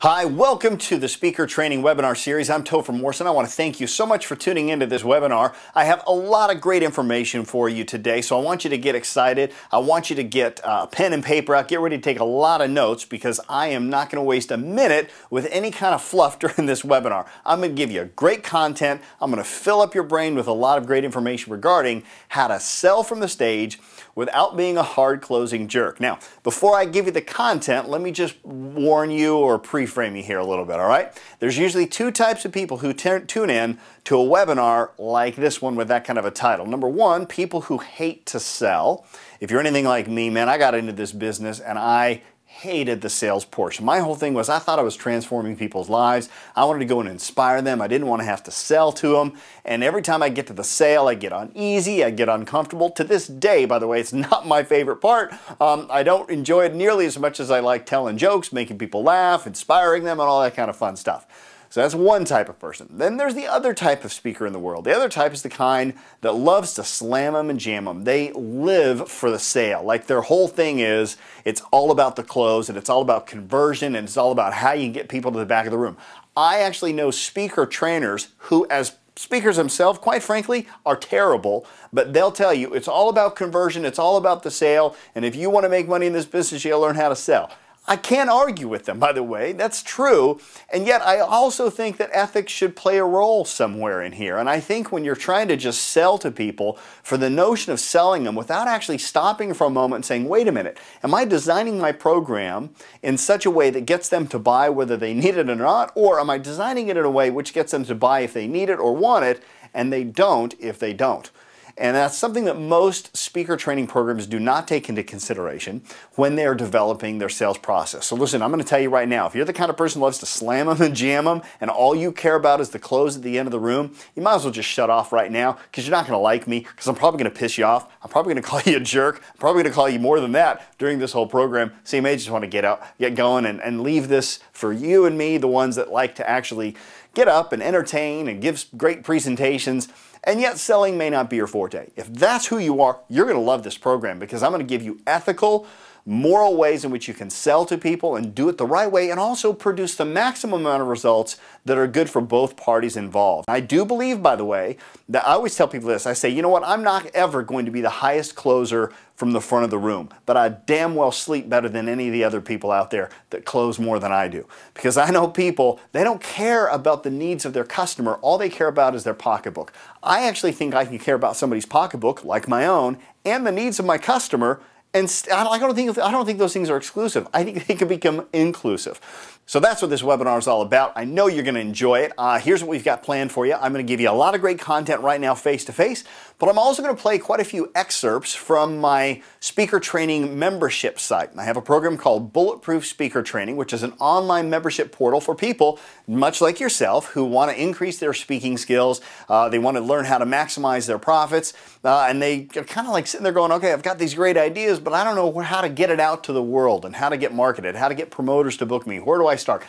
Hi, welcome to the Speaker Training Webinar Series. I'm Topher Morrison. I want to thank you so much for tuning into this webinar. I have a lot of great information for you today, so I want you to get excited. I want you to get pen and paper out, get ready to take a lot of notes because I am not going to waste a minute with any kind of fluff during this webinar. I'm going to give you great content. I'm going to fill up your brain with a lot of great information regarding how to sell from the stage without being a hard closing jerk. Now, before I give you the content, let me just warn you or pre-frame you here a little bit, all right? There's usually two types of people who tune in to a webinar like this one with that kind of a title. Number one, people who hate to sell. If you're anything like me, man, I got into this business and I hated the sales portion. My whole thing was I thought I was transforming people's lives. I wanted to go and inspire them. I didn't want to have to sell to them. And every time I get to the sale, I get uneasy, I get uncomfortable. To this day, by the way, it's not my favorite part. I don't enjoy it nearly as much as I like telling jokes, making people laugh, inspiring them, and all that kind of fun stuff. So that's one type of person. Then there's the other type of speaker in the world. The other type is the kind that loves to slam them and jam them. They live for the sale. Like their whole thing is it's all about the close and it's all about conversion and it's all about how you can get people to the back of the room. I actually know speaker trainers who, as speakers themselves, quite frankly, are terrible, but they'll tell you it's all about conversion, it's all about the sale, and if you want to make money in this business, you gotta learn how to sell. I can't argue with them, by the way. That's true. And yet I also think that ethics should play a role somewhere in here. And I think when you're trying to just sell to people, for the notion of selling them without actually stopping for a moment and saying, wait a minute, am I designing my program in such a way that gets them to buy whether they need it or not? Or am I designing it in a way which gets them to buy if they need it or want it, and they don't if they don't? And that's something that most speaker training programs do not take into consideration when they are developing their sales process. So listen, I'm going to tell you right now, if you're the kind of person who loves to slam them and jam them and all you care about is the close at the end of the room, you might as well just shut off right now because you're not going to like me because I'm probably going to piss you off. I'm probably going to call you a jerk. I'm probably going to call you more than that during this whole program. So you may just want to get going and leave this for you and me, the ones that like to actually get up and entertain and give great presentations. And yet selling may not be your forte. If that's who you are, you're going to love this program because I'm going to give you ethical, moral ways in which you can sell to people and do it the right way and also produce the maximum amount of results that are good for both parties involved. I do believe, by the way, that I always tell people this. I say, you know what, I'm not ever going to be the highest closer from the front of the room, but I damn well sleep better than any of the other people out there that close more than I do. Because I know people, they don't care about the needs of their customer. All they care about is their pocketbook. I actually think I can care about somebody's pocketbook, like my own, and the needs of my customer. And I don't think those things are exclusive. I think they can become inclusive. So that's what this webinar is all about. I know you're going to enjoy it. Here's what we've got planned for you. I'm going to give you a lot of great content right now face-to-face, but I'm also going to play quite a few excerpts from my speaker training membership site. I have a program called Bulletproof Speaker Training, which is an online membership portal for people, much like yourself, who want to increase their speaking skills. They want to learn how to maximize their profits, and they are kind of like sitting there going, okay, I've got these great ideas, but I don't know how to get it out to the world and how to get marketed, how to get promoters to book me. Where do I start?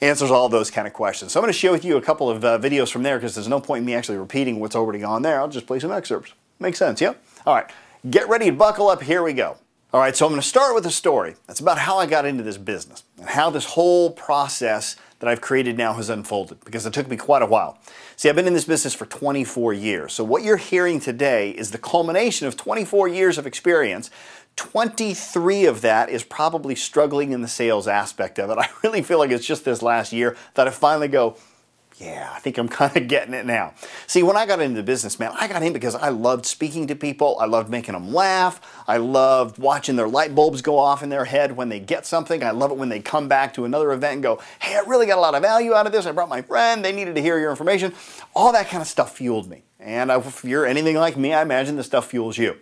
Answers all those kind of questions. So I'm going to share with you a couple of videos from there because there's no point in me actually repeating what's already gone there. I'll just play some excerpts. Makes sense, yeah? All right, get ready to buckle up. Here we go. All right, so I'm going to start with a story. That's about how I got into this business and how this whole process that I've created now has unfolded because it took me quite a while. See, I've been in this business for 24 years. So what you're hearing today is the culmination of 24 years of experience. 23 of that is probably struggling in the sales aspect of it. I really feel like it's just this last year that I finally go, yeah, I think I'm kind of getting it now. See, when I got into the business, man, I got in because I loved speaking to people. I loved making them laugh. I loved watching their light bulbs go off in their head when they get something. I love it when they come back to another event and go, hey, I really got a lot of value out of this. I brought my friend. They needed to hear your information. All that kind of stuff fueled me. And if you're anything like me, I imagine this stuff fuels you.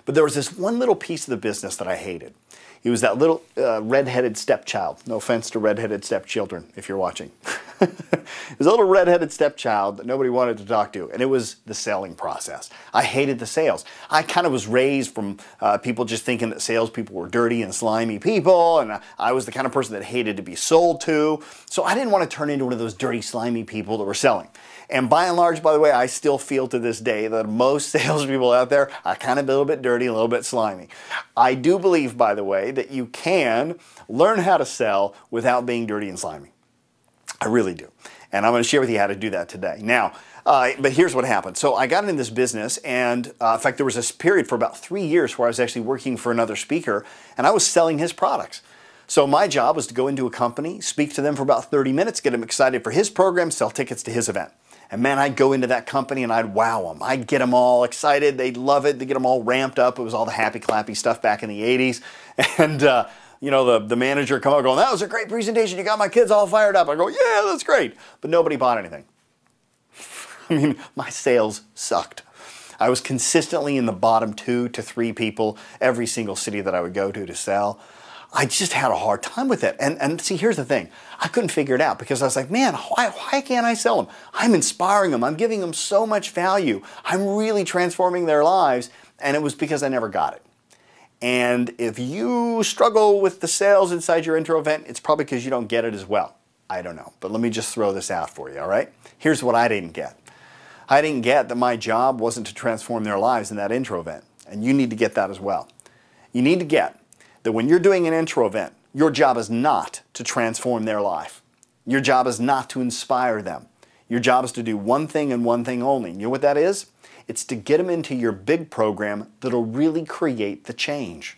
But there was this one little piece of the business that I hated. He was that little red-headed stepchild. No offense to red-headed stepchildren, if you're watching. It was a little red-headed stepchild that nobody wanted to talk to, and it was the selling process. I hated the sales. I kind of was raised from people just thinking that salespeople were dirty and slimy people, and I was the kind of person that hated to be sold to. So I didn't want to turn into one of those dirty, slimy people that were selling. And by and large, by the way, I still feel to this day that most salespeople out there are kind of a little bit dirty, a little bit slimy. I do believe, by the way, that you can learn how to sell without being dirty and slimy. I really do. And I'm going to share with you how to do that today. Now, but here's what happened. So I got into this business, and in fact, there was this period for about 3 years where I was actually working for another speaker, and I was selling his products. So my job was to go into a company, speak to them for about 30 minutes, get them excited for his program, sell tickets to his event. And man, I'd go into that company and I'd wow them. I'd get them all excited. They'd love it. They'd get them all ramped up. It was all the happy clappy stuff back in the 80s. And you know, the manager come out going, that was a great presentation. You got my kids all fired up. I go, yeah, that's great. But nobody bought anything. I mean, my sales sucked. I was consistently in the bottom 2 to 3 people every single city that I would go to sell. I just had a hard time with it. And see, here's the thing. I couldn't figure it out because I was like, man, why can't I sell them? I'm inspiring them. I'm giving them so much value. I'm really transforming their lives. And it was because I never got it. And if you struggle with the sales inside your intro event, it's probably because you don't get it as well. I don't know. But let me just throw this out for you, all right? Here's what I didn't get. I didn't get that my job wasn't to transform their lives in that intro event. And you need to get that as well. You need to get that when you're doing an intro event, your job is not to transform their life. Your job is not to inspire them. Your job is to do one thing and one thing only. You know what that is? It's to get them into your big program that'll really create the change.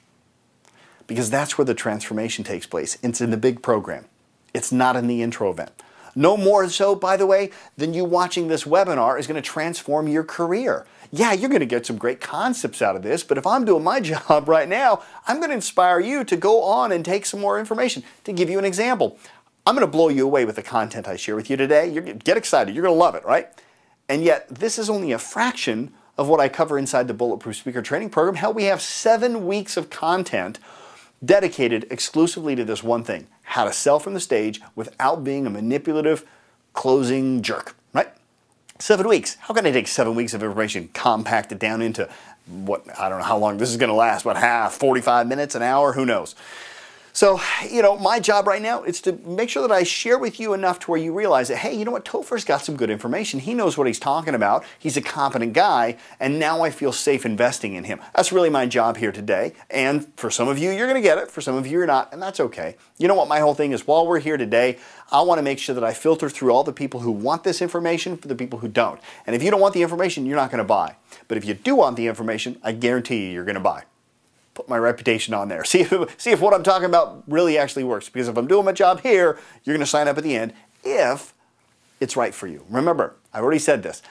Because that's where the transformation takes place. It's in the big program. It's not in the intro event. No more so, by the way, than you watching this webinar is going to transform your career. Yeah, you're going to get some great concepts out of this, but if I'm doing my job right now, I'm going to inspire you to go on and take some more information. To give you an example, I'm going to blow you away with the content I share with you today. Get excited. You're going to love it, right? And yet, this is only a fraction of what I cover inside the Bulletproof Speaker Training Program. Hell, we have 7 weeks of content dedicated exclusively to this one thing: how to sell from the stage without being a manipulative, closing jerk, right? 7 weeks. How can I take 7 weeks of information, compact it down into what, I don't know how long this is going to last, what, half, 45 minutes, an hour, who knows? So, you know, my job right now is to make sure that I share with you enough to where you realize that, hey, you know what, Topher's got some good information. He knows what he's talking about. He's a competent guy, and now I feel safe investing in him. That's really my job here today. And for some of you, you're going to get it. For some of you, you're not, and that's okay. You know what my whole thing is? While we're here today, I want to make sure that I filter through all the people who want this information for the people who don't. And if you don't want the information, you're not going to buy. But if you do want the information, I guarantee you, you're going to buy. Put my reputation on there. See if what I'm talking about really actually works. Because if I'm doing my job here, you're going to sign up at the end if it's right for you. Remember, I've already said this.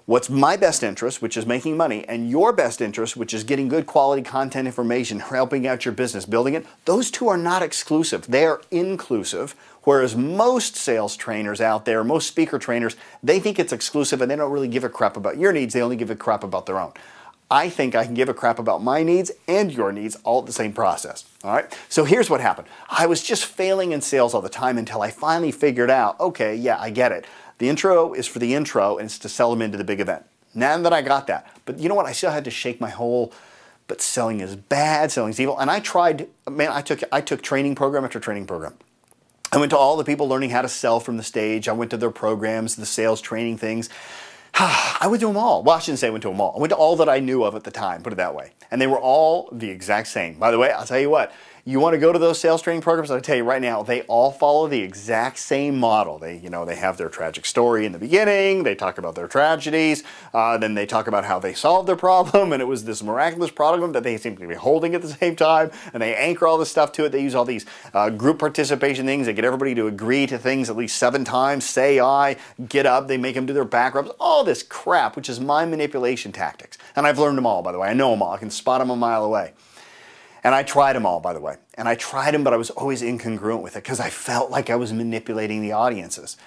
What's my best interest, which is making money, and your best interest, which is getting good quality content information, helping out your business, building it, those two are not exclusive. They are inclusive. Whereas most sales trainers out there, most speaker trainers, they think it's exclusive and they don't really give a crap about your needs. They only give a crap about their own. I think I can give a crap about my needs and your needs all at the same process. All right? So here's what happened. I was just failing in sales all the time until I finally figured out, okay, yeah, I get it. The intro is for the intro and it's to sell them into the big event. Now that I got that. But you know what? I still had to shake my whole, but selling is bad, selling is evil. And I tried, man, I took training program after training program. I went to all the people learning how to sell from the stage. I went to their programs, the sales training things. I went to them all. Well, I shouldn't say I went to them all. I went to all that I knew of at the time, put it that way. And they were all the exact same. By the way, I'll tell you what, you want to go to those sales training programs, I'll tell you right now, they all follow the exact same model. They have their tragic story in the beginning, they talk about their tragedies, then they talk about how they solved their problem, and it was this miraculous problem that they seem to be holding at the same time, and they anchor all this stuff to it. They use all these group participation things. They get everybody to agree to things at least 7 times, say I, get up, they make them do their back rubs, all this crap, which is my manipulation tactics. And I've learned them all, by the way. I know them all. I can spot them a mile away. And I tried them all, by the way. And I tried them, but I was always incongruent with it because I felt like I was manipulating the audiences.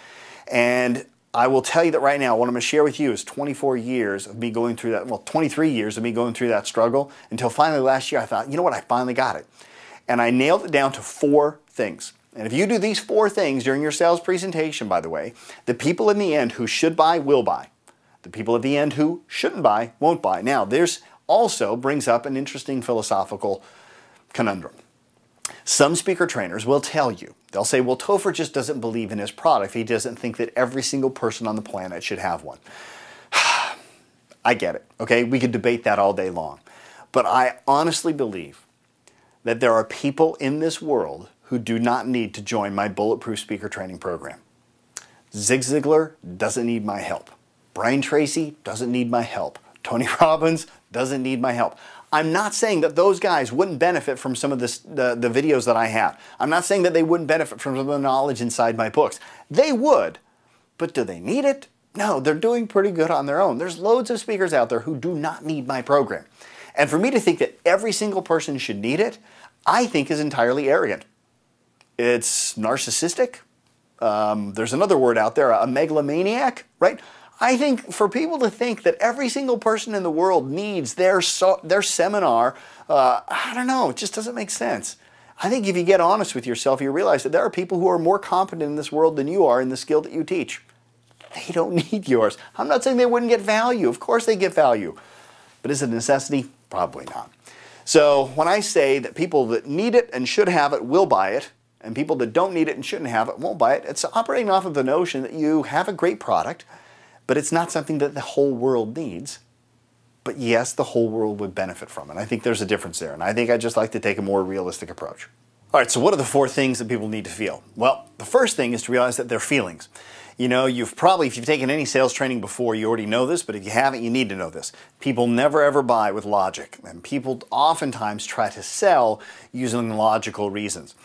And I will tell you that right now, what I'm going to share with you is 24 years of me going through that, well, 23 years of me going through that struggle until finally last year I thought, you know what, I finally got it. And I nailed it down to 4 things. And if you do these 4 things during your sales presentation, by the way, the people in the end who should buy will buy. The people at the end who shouldn't buy won't buy. Now, there's also brings up an interesting philosophical conundrum. Some speaker trainers will tell you, they'll say, well, Topher just doesn't believe in his product. He doesn't think that every single person on the planet should have one. I get it, okay? We could debate that all day long. But I honestly believe that there are people in this world who do not need to join my Bulletproof Speaker Training Program. Zig Ziglar doesn't need my help. Brian Tracy doesn't need my help. Tony Robbins doesn't need my help. I'm not saying that those guys wouldn't benefit from some of the videos that I have. I'm not saying that they wouldn't benefit from some of the knowledge inside my books. They would, but do they need it? No, they're doing pretty good on their own. There's loads of speakers out there who do not need my program. And for me to think that every single person should need it, I think is entirely arrogant. It's narcissistic. There's another word out there, a megalomaniac, right? I think for people to think that every single person in the world needs their seminar, I don't know, it just doesn't make sense. I think if you get honest with yourself, you realize that there are people who are more competent in this world than you are in the skill that you teach. They don't need yours. I'm not saying they wouldn't get value. Of course they get value. But is it a necessity? Probably not. So when I say that people that need it and should have it will buy it, and people that don't need it and shouldn't have it won't buy it, it's operating off of the notion that you have a great product, but it's not something that the whole world needs. But yes, the whole world would benefit from it. I think there's a difference there, and I think I'd just like to take a more realistic approach. All right, so what are the 4 things that people need to feel? Well, the first thing is to realize that they're feelings. You know, if you've taken any sales training before, you already know this, but if you haven't, you need to know this. People never ever buy with logic, and people oftentimes try to sell using logical reasons.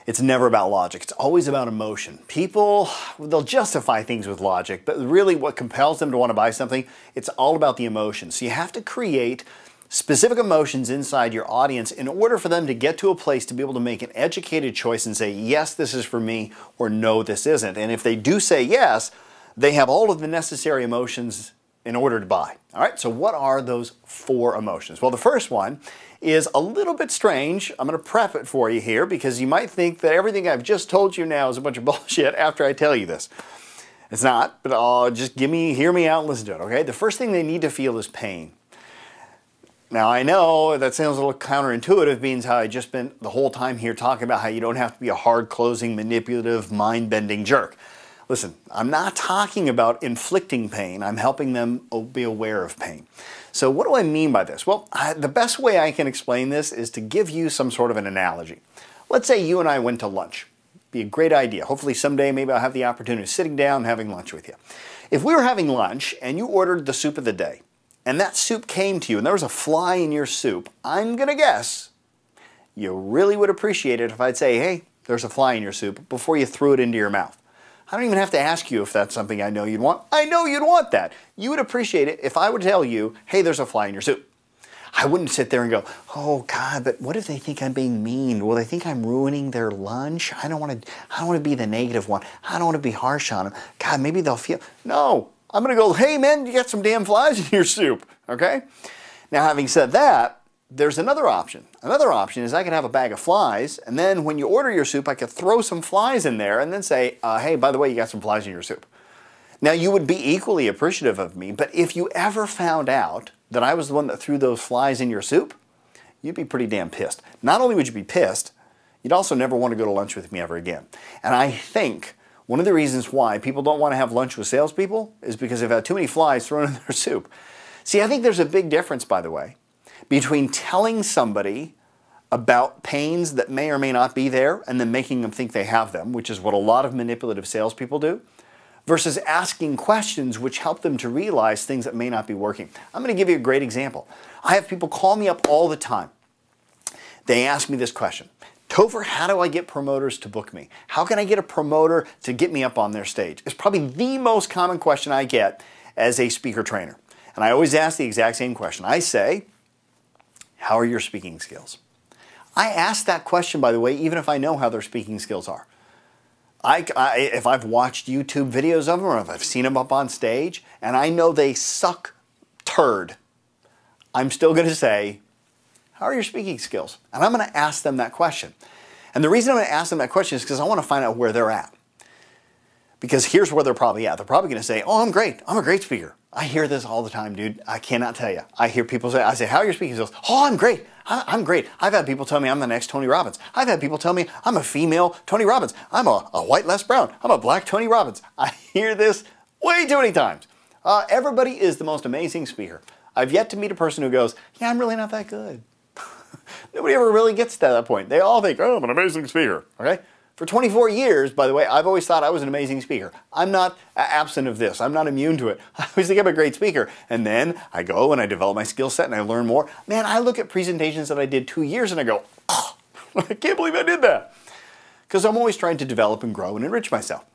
It's never about logic. It's always about emotion. People, they'll justify things with logic, but really what compels them to want to buy something, it's all about the emotion. So you have to create specific emotions inside your audience in order for them to get to a place to be able to make an educated choice and say, yes, this is for me, or no, this isn't. And if they do say yes, they have all of the necessary emotions in order to buy. All right, so what are those 4 emotions? Well, the first one is a little bit strange. I'm going to prep it for you here because you might think that everything I've just told you now is a bunch of bullshit after I tell you this. It's not, but just hear me out and listen to it, okay? The first thing they need to feel is pain. Now, I know that sounds a little counterintuitive, being how I just spent the whole time here talking about how you don't have to be a hard-closing, manipulative, mind-bending jerk. Listen, I'm not talking about inflicting pain. I'm helping them be aware of pain. So what do I mean by this? Well, the best way I can explain this is to give you some sort of an analogy. Let's say you and I went to lunch. Be a great idea. Hopefully someday maybe I'll have the opportunity of sitting down and having lunch with you. If we were having lunch and you ordered the soup of the day, and that soup came to you and there was a fly in your soup, I'm going to guess you really would appreciate it if I'd say, hey, there's a fly in your soup, before you threw it into your mouth. I don't even have to ask you if that's something I know you'd want. I know you'd want that. You would appreciate it if I would tell you, hey, there's a fly in your soup. I wouldn't sit there and go, oh God, but what if they think I'm being mean? Will they think I'm ruining their lunch? I don't want to be the negative one. I don't want to be harsh on them. God, maybe they'll feel, no. I'm going to go, hey man, you got some damn flies in your soup, okay? Now having said that, there's another option. Another option is I could have a bag of flies, and then when you order your soup, I could throw some flies in there and then say, hey, by the way, you got some flies in your soup. Now you would be equally appreciative of me, but if you ever found out that I was the one that threw those flies in your soup, you'd be pretty damn pissed. Not only would you be pissed, you'd also never want to go to lunch with me ever again. And I think one of the reasons why people don't want to have lunch with salespeople is because they've had too many flies thrown in their soup. See, I think there's a big difference, by the way, between telling somebody about pains that may or may not be there and then making them think they have them, which is what a lot of manipulative salespeople do, versus asking questions which help them to realize things that may not be working. I'm going to give you a great example. I have people call me up all the time. They ask me this question. Topher, how do I get promoters to book me? How can I get a promoter to get me up on their stage? It's probably the most common question I get as a speaker trainer. And I always ask the exact same question. I say, how are your speaking skills? I ask that question, by the way, even if I know how their speaking skills are. If I've watched YouTube videos of them or if I've seen them up on stage and I know they suck turd, I'm still going to say, how are your speaking skills? And I'm going to ask them that question. And the reason I'm going to ask them that question is because I want to find out where they're at. Because here's where they're probably at. They're probably going to say, oh, I'm great. I'm a great speaker. I hear this all the time, dude. I cannot tell you. I hear people say, how are your speaking skills? Oh, I'm great. I'm great. I've had people tell me I'm the next Tony Robbins. I've had people tell me I'm a female Tony Robbins. I'm a white Les Brown. I'm a black Tony Robbins. I hear this way too many times. Everybody is the most amazing speaker. I've yet to meet a person who goes, yeah, I'm really not that good. Nobody ever really gets to that point. They all think, oh, I'm an amazing speaker. Okay? For 24 years, by the way, I've always thought I was an amazing speaker. I'm not absent of this. I'm not immune to it. I always think I'm a great speaker. And then I go and I develop my skill set and I learn more. Man, I look at presentations that I did 2 years and I go, oh, I can't believe I did that. Because I'm always trying to develop and grow and enrich myself.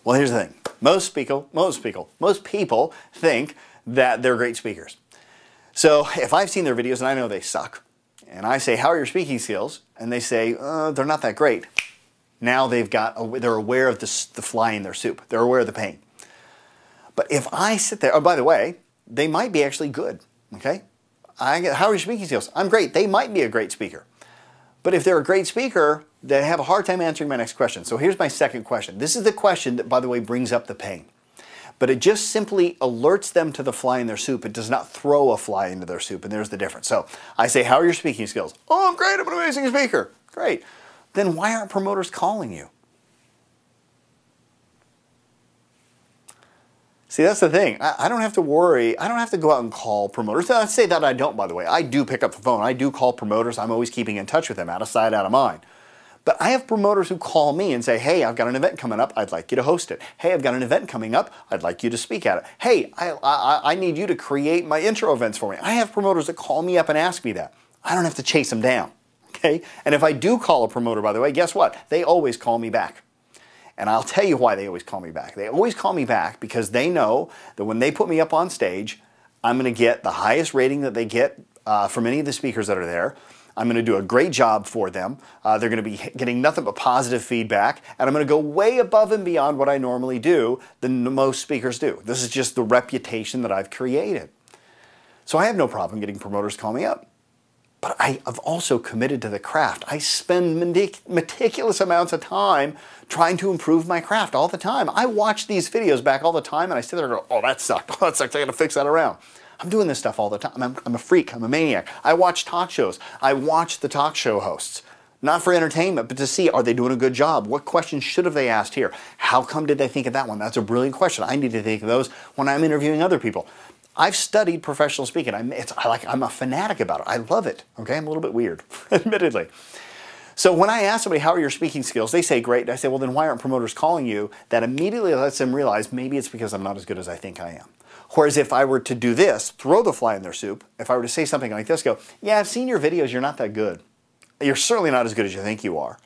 Well, here's the thing. Most people think that they're great speakers. So if I've seen their videos and I know they suck, and I say, how are your speaking skills? And they say, they're not that great. Now they're aware of the fly in their soup. They're aware of the pain. But if I sit there, oh, by the way, they might be actually good, okay? How are your speaking skills? I'm great. They might be a great speaker. But if they're a great speaker, they have a hard time answering my next question. So here's my second question. This is the question that, by the way, brings up the pain. But it just simply alerts them to the fly in their soup. It does not throw a fly into their soup, and there's the difference. So I say, how are your speaking skills? Oh, I'm great. I'm an amazing speaker. Great. Then why aren't promoters calling you? See, that's the thing. I don't have to worry. I don't have to go out and call promoters. I say that I don't, by the way. I do pick up the phone. I do call promoters. I'm always keeping in touch with them, out of sight, out of mind. But I have promoters who call me and say, hey, I've got an event coming up. I'd like you to host it. Hey, I've got an event coming up. I'd like you to speak at it. Hey, I need you to create my intro events for me. I have promoters that call me up and ask me that. I don't have to chase them down. Okay? And if I do call a promoter, by the way, guess what? They always call me back. And I'll tell you why they always call me back. They always call me back because they know that when they put me up on stage, I'm going to get the highest rating that they get from any of the speakers that are there. I'm going to do a great job for them. They're going to be getting nothing but positive feedback. And I'm going to go way above and beyond what I normally do than most speakers do. This is just the reputation that I've created. So I have no problem getting promoters to call me up. But I have also committed to the craft. I spend meticulous amounts of time trying to improve my craft all the time. I watch these videos back all the time and I sit there and go, oh, that sucked. Oh, that sucked. I got to fix that around. I'm doing this stuff all the time. I'm a freak. I'm a maniac. I watch talk shows. I watch the talk show hosts. Not for entertainment, but to see, are they doing a good job? What questions should have they asked here? How come did they think of that one? That's a brilliant question. I need to think of those when I'm interviewing other people. I've studied professional speaking. I'm a fanatic about it. I love it. Okay, I'm a little bit weird, admittedly. So when I ask somebody, how are your speaking skills? They say, great. And I say, well, then why aren't promoters calling you? That immediately lets them realize maybe it's because I'm not as good as I think I am. Whereas if I were to do this, throw the fly in their soup, if I were to say something like this, go, yeah, I've seen your videos. You're not that good. You're certainly not as good as you think you are.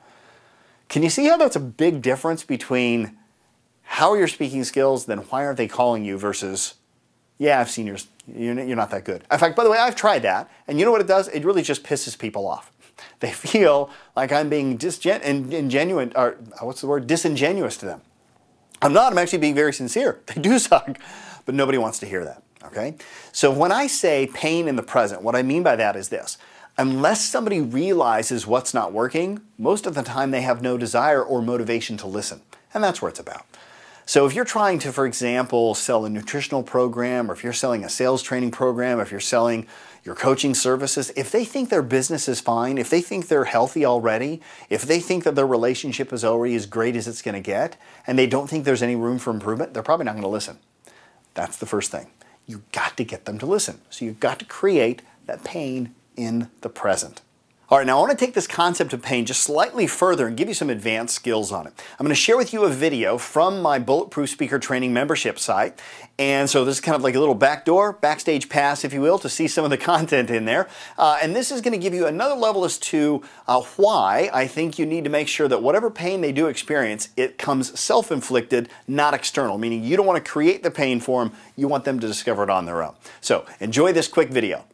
Can you see how that's a big difference between how are your speaking skills, then why aren't they calling you versus, yeah, I've seen yours. You're not that good. In fact, by the way, I've tried that. And you know what it does? It really just pisses people off. They feel like I'm being disingenuous to them. I'm not. I'm actually being very sincere. They do suck. But nobody wants to hear that. Okay? So when I say pain in the present, what I mean by that is this. Unless somebody realizes what's not working, most of the time they have no desire or motivation to listen. And that's where it's about. So if you're trying to, for example, sell a nutritional program, or if you're selling a sales training program, if you're selling your coaching services, if they think their business is fine, if they think they're healthy already, if they think that their relationship is already as great as it's going to get, and they don't think there's any room for improvement, they're probably not going to listen. That's the first thing. You've got to get them to listen. So you've got to create that pain in the present. All right, now I want to take this concept of pain just slightly further and give you some advanced skills on it. I'm going to share with you a video from my Bulletproof Speaker Training membership site. And so this is kind of like a little backstage pass, if you will, to see some of the content in there. And this is going to give you another level as to why I think you need to make sure that whatever pain they do experience, it comes self-inflicted, not external, meaning you don't want to create the pain for them. You want them to discover it on their own. So enjoy this quick video.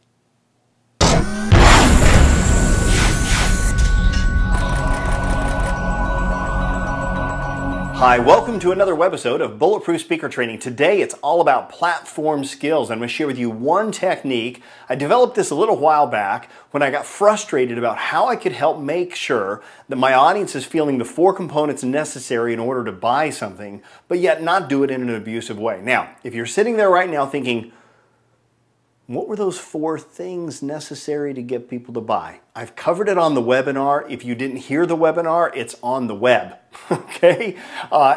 Hi, welcome to another webisode of Bulletproof Speaker Training. Today it's all about platform skills. I'm going to share with you one technique. I developed this a little while back when I got frustrated about how I could help make sure that my audience is feeling the 4 components necessary in order to buy something, but yet not do it in an abusive way. Now, if you're sitting there right now thinking, What were those 4 things necessary to get people to buy? I've covered it on the webinar. If you didn't hear the webinar, it's on the web, okay?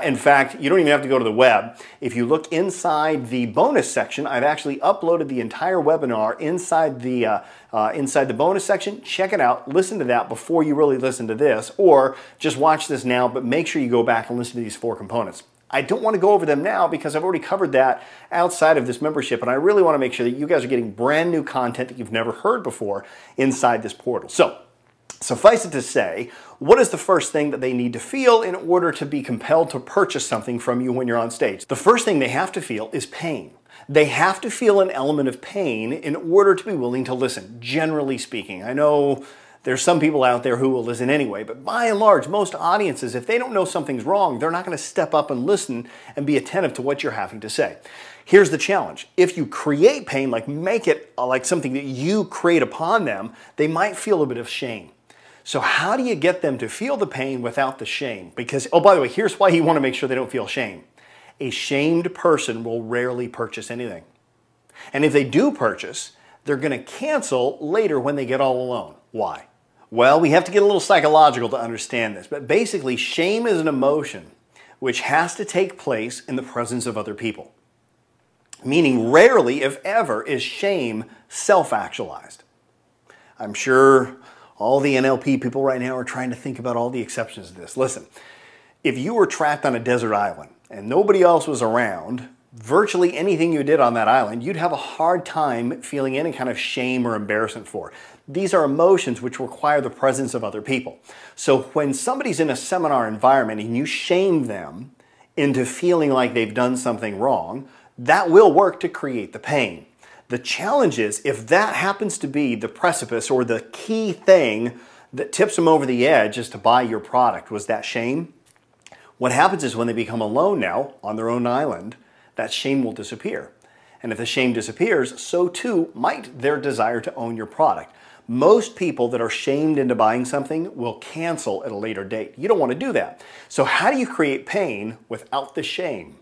In fact, you don't even have to go to the web. If you look inside the bonus section, I've actually uploaded the entire webinar inside the bonus section. Check it out. Listen to that before you really listen to this, or just watch this now, but make sure you go back and listen to these 4 components. I don't want to go over them now because I've already covered that outside of this membership, and I really want to make sure that you guys are getting brand new content that you've never heard before inside this portal. So, suffice it to say, what is the first thing that they need to feel in order to be compelled to purchase something from you when you're on stage? The first thing they have to feel is pain. They have to feel an element of pain in order to be willing to listen, generally speaking. I know there's some people out there who will listen anyway, but by and large, most audiences, if they don't know something's wrong, they're not going to step up and listen and be attentive to what you're having to say. Here's the challenge. If you create pain, like make it like something that you create upon them, they might feel a bit of shame. So how do you get them to feel the pain without the shame? Because, oh, by the way, here's why you want to make sure they don't feel shame. A shamed person will rarely purchase anything. And if they do purchase, they're going to cancel later when they get all alone. Why? Well, we have to get a little psychological to understand this, but basically shame is an emotion which has to take place in the presence of other people. Meaning rarely, if ever, is shame self-actualized. I'm sure all the NLP people right now are trying to think about all the exceptions to this. Listen, if you were trapped on a desert island and nobody else was around, virtually anything you did on that island, you'd have a hard time feeling any kind of shame or embarrassment for. These are emotions which require the presence of other people. So when somebody's in a seminar environment and you shame them into feeling like they've done something wrong, that will work to create the pain. The challenge is if that happens to be the precipice or the key thing that tips them over the edge as to buy your product was that shame, what happens is when they become alone now on their own island, that shame will disappear. And if the shame disappears, so too might their desire to own your product. Most people that are shamed into buying something will cancel at a later date. You don't want to do that. So how do you create pain without the shame?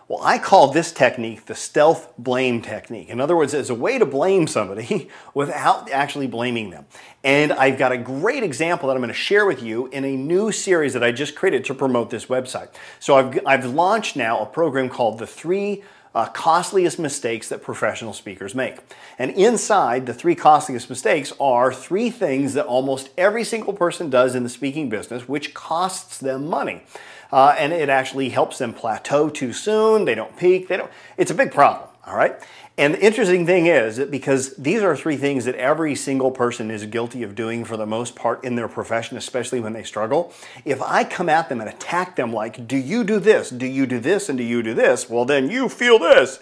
Well, I call this technique the stealth blame technique. In other words, it's a way to blame somebody without actually blaming them. And I've got a great example that I'm going to share with you in a new series that I just created to promote this website. So I've launched now a program called The 3 Costliest Mistakes That Professional Speakers Make. And inside the 3 costliest mistakes are 3 things that almost every single person does in the speaking business, which costs them money. And it actually helps them plateau too soon. They don't peak. It's a big problem, all right? And the interesting thing is that because these are 3 things that every single person is guilty of doing for the most part in their profession, especially when they struggle, if I come at them and attack them like, do you do this, do you do this, and do you do this, well then you feel this,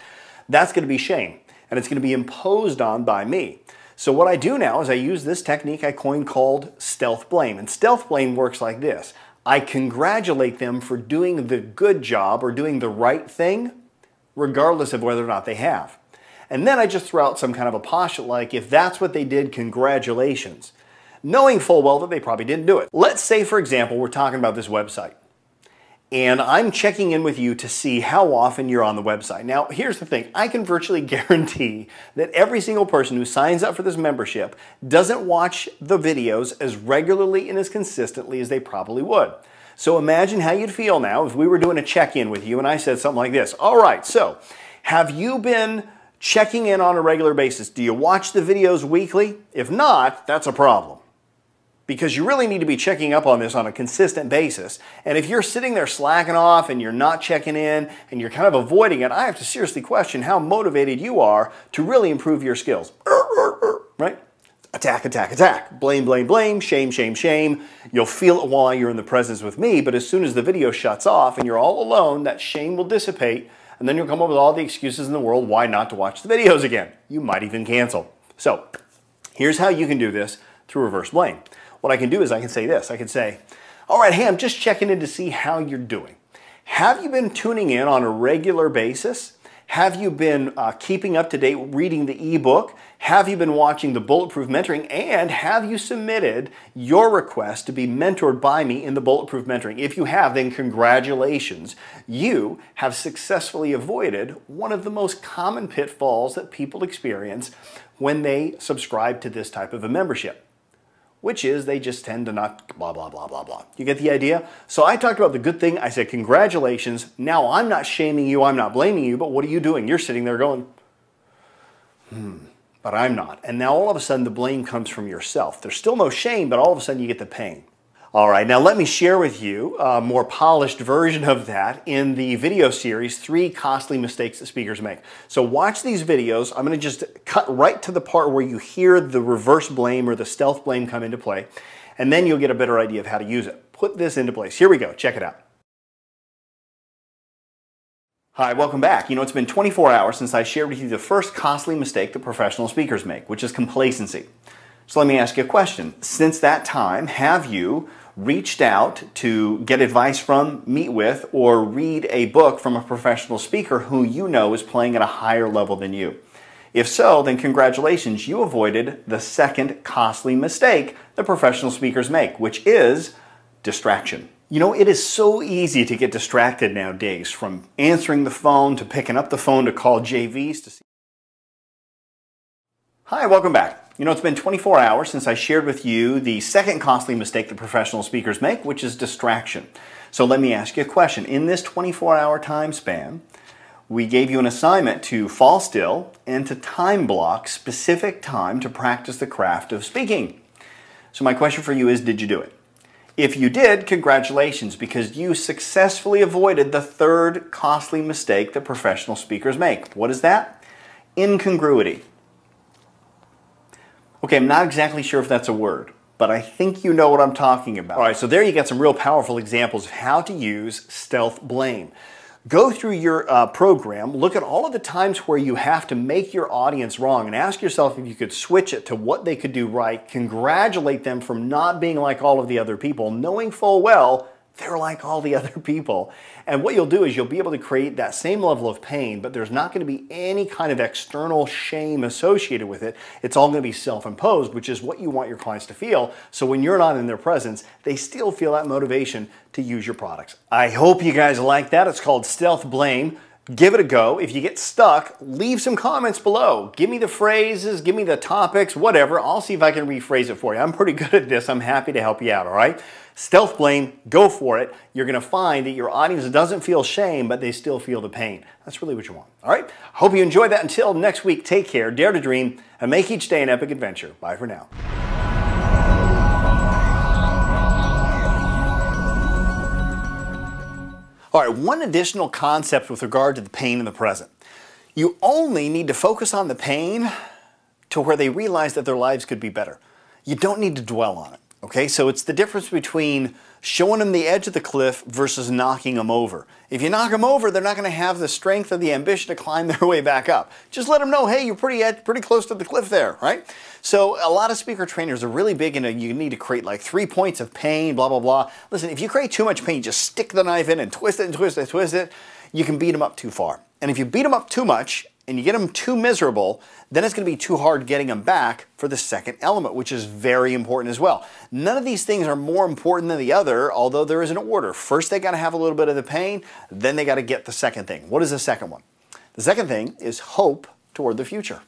that's going to be shame. And it's going to be imposed on by me. So what I do now is I use this technique I coined called stealth blame. And stealth blame works like this. I congratulate them for doing the good job or doing the right thing, regardless of whether or not they have. And then I just throw out some kind of a postulate like, if that's what they did, congratulations, knowing full well that they probably didn't do it. Let's say, for example, we're talking about this website. And I'm checking in with you to see how often you're on the website. Now, here's the thing. I can virtually guarantee that every single person who signs up for this membership doesn't watch the videos as regularly and as consistently as they probably would. So imagine how you'd feel now if we were doing a check-in with you and I said something like this. All right, so have you been checking in on a regular basis? Do you watch the videos weekly? If not, that's a problem. Because you really need to be checking up on this on a consistent basis. And if you're sitting there slacking off and you're not checking in and you're kind of avoiding it, I have to seriously question how motivated you are to really improve your skills. Right? Attack, attack, attack. Blame, blame, blame. Shame, shame, shame. You'll feel it while you're in the presence with me, but as soon as the video shuts off and you're all alone, that shame will dissipate, and then you'll come up with all the excuses in the world why not to watch the videos again. You might even cancel. So, here's how you can do this through reverse blame. What I can do is I can say this. I can say, all right, hey, I'm just checking in to see how you're doing. Have you been tuning in on a regular basis? Have you been keeping up to date reading the ebook? Have you been watching the Bulletproof Mentoring? And have you submitted your request to be mentored by me in the Bulletproof Mentoring? If you have, then congratulations. You have successfully avoided one of the most common pitfalls that people experience when they subscribe to this type of a membership, which is they just tend to not blah, blah, blah, blah, blah. You get the idea? So I talked about the good thing. I said, congratulations. Now I'm not shaming you. I'm not blaming you. But what are you doing? You're sitting there going, but I'm not. And now all of a sudden the blame comes from yourself. There's still no shame, but all of a sudden you get the pain. All right, now let me share with you a more polished version of that in the video series, 3 Costly Mistakes That Speakers Make. So watch these videos. I'm going to just cut right to the part where you hear the reverse blame or the stealth blame come into play, and then you'll get a better idea of how to use it. Put this into place. Here we go. Check it out. Hi, welcome back. You know, it's been 24 hours since I shared with you the first costly mistake that professional speakers make, which is complacency. So let me ask you a question. Since that time, have you reached out to get advice from, meet with, or read a book from a professional speaker who you know is playing at a higher level than you? If so, then congratulations, you avoided the second costly mistake that professional speakers make, which is distraction. You know, it is so easy to get distracted nowadays, from answering the phone to picking up the phone to call JVs to see. Hi, welcome back. You know, it's been 24 hours since I shared with you the second costly mistake that professional speakers make, which is distraction. So let me ask you a question. In this 24-hour time span, we gave you an assignment to fall still and to time block specific time to practice the craft of speaking. So my question for you is, did you do it? If you did, congratulations, because you successfully avoided the third costly mistake that professional speakers make. What is that? Incongruity. Okay, I'm not exactly sure if that's a word, but I think you know what I'm talking about. All right, so there you get some real powerful examples of how to use stealth blame. Go through your program, look at all of the times where you have to make your audience wrong, and ask yourself if you could switch it to what they could do right. Congratulate them from not being like all of the other people, knowing full well they're like all the other people. And what you'll do is you'll be able to create that same level of pain, but there's not going to be any kind of external shame associated with it. It's all going to be self-imposed, which is what you want your clients to feel. So when you're not in their presence, they still feel that motivation to use your products. I hope you guys like that. It's called Stealth Blame. Give it a go. If you get stuck, leave some comments below. Give me the phrases, give me the topics, whatever. I'll see if I can rephrase it for you. I'm pretty good at this. I'm happy to help you out, all right? Stealth blame, go for it. You're going to find that your audience doesn't feel shame, but they still feel the pain. That's really what you want, all right? Hope you enjoyed that. Until next week, take care, dare to dream, and make each day an epic adventure. Bye for now. All right, one additional concept with regard to the pain in the present. You only need to focus on the pain to where they realize that their lives could be better. You don't need to dwell on it, okay? So it's the difference between showing them the edge of the cliff versus knocking them over. If you knock them over, they're not going to have the strength or the ambition to climb their way back up. Just let them know, hey, you're pretty close to the cliff there, right? So a lot of speaker trainers are really big into you need to create like 3 points of pain, blah, blah, blah. Listen, if you create too much pain, just stick the knife in and twist it and twist it and twist it, you can beat them up too far. And if you beat them up too much and you get them too miserable, then it's going to be too hard getting them back for the second element, which is very important as well. None of these things are more important than the other, although there is an order. First, they got to have a little bit of the pain, then they got to get the second thing. What is the second one? The second thing is hope toward the future.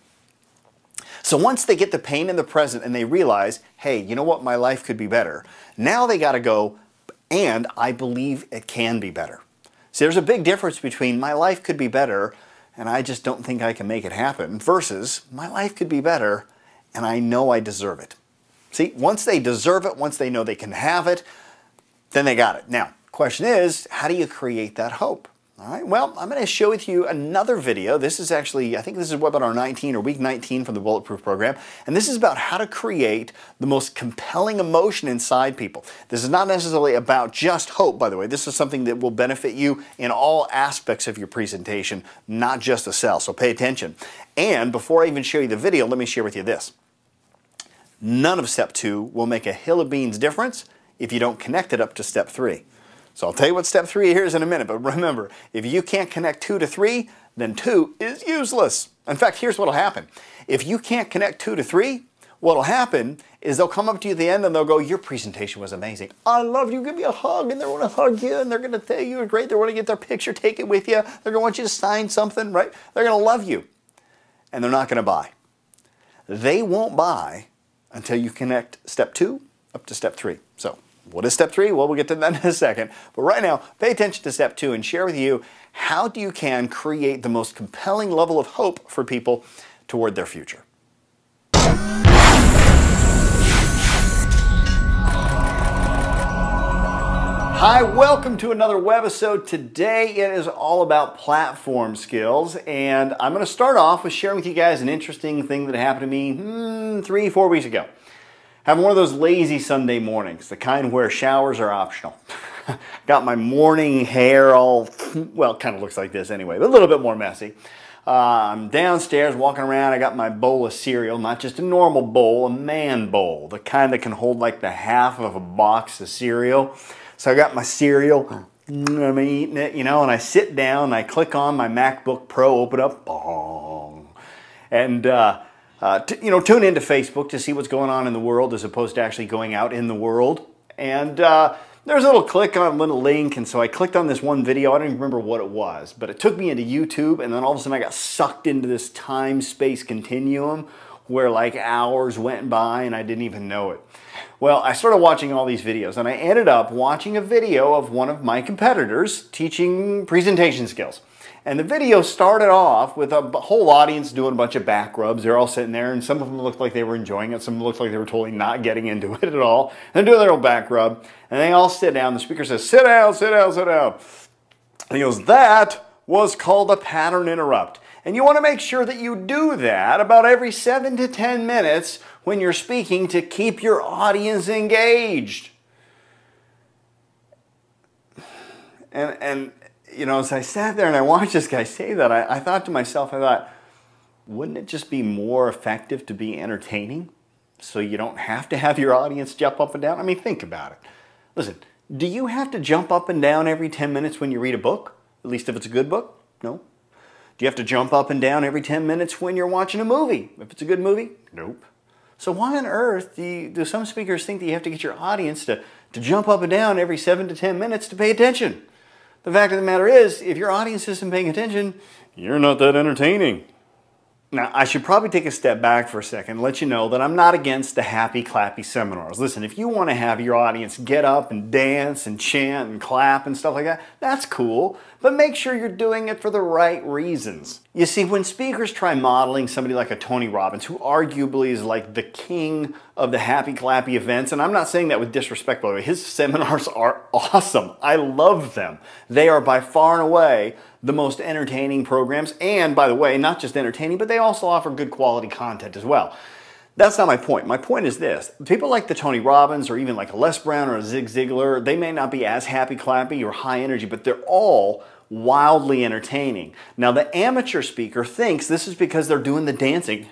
So once they get the pain in the present and they realize, hey, you know what, my life could be better, now they got to go, and I believe it can be better. See, there's a big difference between my life could be better and I just don't think I can make it happen, versus my life could be better and I know I deserve it. See, once they deserve it, once they know they can have it, then they got it. Now, question is, how do you create that hope? All right, well, I'm going to show with you another video. This is actually, I think this is webinar 19 or week 19 from the Bulletproof program. And this is about how to create the most compelling emotion inside people. This is not necessarily about just hope, by the way. This is something that will benefit you in all aspects of your presentation, not just the sell. So pay attention. And before I even show you the video, let me share with you this. None of step 2 will make a hill of beans difference if you don't connect it up to step 3. So I'll tell you what step 3 here is in a minute, but remember, if you can't connect 2 to 3, then 2 is useless. In fact, here's what'll happen. If you can't connect 2 to 3, what'll happen is they'll come up to you at the end and they'll go, your presentation was amazing. I loved you. Give me a hug. And they want to hug you and they're going to tell you you're great. They want to get their picture taken with you. They're going to want you to sign something, right? They're going to love you. And they're not going to buy. They won't buy until you connect step 2 up to step 3. So what is step 3? Well, we'll get to that in a second. But right now, pay attention to step 2 and share with you how you can create the most compelling level of hope for people toward their future. Hi, welcome to another webisode. Today it is all about platform skills, and I'm going to start off with sharing with you guys an interesting thing that happened to me 3-4 weeks ago. Having one of those lazy Sunday mornings, the kind where showers are optional. Got my morning hair all, well, it kind of looks like this anyway, but a little bit more messy. I'm downstairs walking around. I got my bowl of cereal, not just a normal bowl, a man bowl, the kind that can hold like the half of a box of cereal. So I got my cereal, I'm eating it, and I sit down, I click on my MacBook Pro, open up, bong, and tune into Facebook to see what's going on in the world as opposed to actually going out in the world. And there's a little click on a little link, and so I clicked on this one video. I don't even remember what it was, but it took me into YouTube, and then all of a sudden I got sucked into this time-space continuum where like hours went by and I didn't even know it. Well, I started watching all these videos, and I ended up watching a video of one of my competitors teaching presentation skills. And the video started off with a whole audience doing a bunch of back rubs. They're all sitting there, and some of them looked like they were enjoying it. Some of them looked like they were totally not getting into it at all. And they're doing their own back rub, and they all sit down. The speaker says, sit down, sit down, sit down. And he goes, that was called a pattern interrupt. And you want to make sure that you do that about every 7 to 10 minutes when you're speaking to keep your audience engaged. And as I sat there and I watched this guy say that, I thought to myself, wouldn't it just be more effective to be entertaining so you don't have to have your audience jump up and down? I mean, think about it. Listen, do you have to jump up and down every 10 minutes when you read a book? At least if it's a good book? No. Do you have to jump up and down every 10 minutes when you're watching a movie? If it's a good movie? Nope. So why on earth do some speakers think that you have to get your audience to jump up and down every 7 to 10 minutes to pay attention? The fact of the matter is, if your audience isn't paying attention, you're not that entertaining. Now, I should probably take a step back for a second and let you know that I'm not against the happy, clappy seminars. Listen, if you want to have your audience get up and dance and chant and clap and stuff like that, that's cool, but make sure you're doing it for the right reasons. You see, when speakers try modeling somebody like a Tony Robbins, who arguably is like the king of the happy, clappy events, and I'm not saying that with disrespect, by the way, his seminars are awesome. I love them. They are by far and away the most entertaining programs, and by the way, not just entertaining, but they also offer good quality content as well. That's not my point. My point is this. People like the Tony Robbins or even like a Les Brown or a Zig Ziglar, they may not be as happy, clappy or high energy, but they're all wildly entertaining. Now, the amateur speaker thinks this is because they're doing the dancing.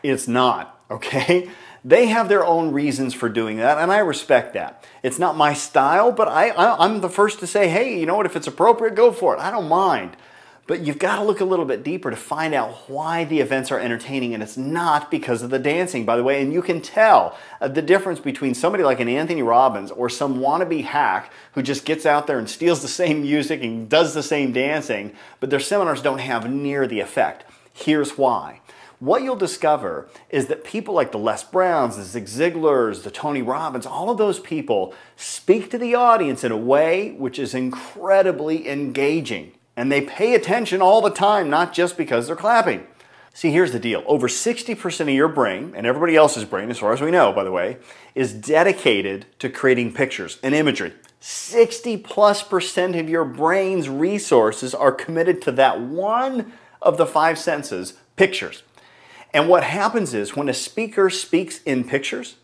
It's not, okay? They have their own reasons for doing that, and I respect that. It's not my style, but I'm the first to say, hey, you know what, if it's appropriate, go for it. I don't mind. But you've got to look a little bit deeper to find out why the events are entertaining, and it's not because of the dancing, by the way. And you can tell the difference between somebody like an Anthony Robbins or some wannabe hack who just gets out there and steals the same music and does the same dancing, but their seminars don't have near the effect. Here's why. What you'll discover is that people like the Les Browns, the Zig Ziglars, the Tony Robbins, all of those people speak to the audience in a way which is incredibly engaging. And they pay attention all the time, not just because they're clapping. See, here's the deal. Over 60% of your brain, and everybody else's brain, as far as we know, by the way, is dedicated to creating pictures and imagery. 60+% of your brain's resources are committed to that one of the 5 senses, pictures. And what happens is when a speaker speaks in pictures,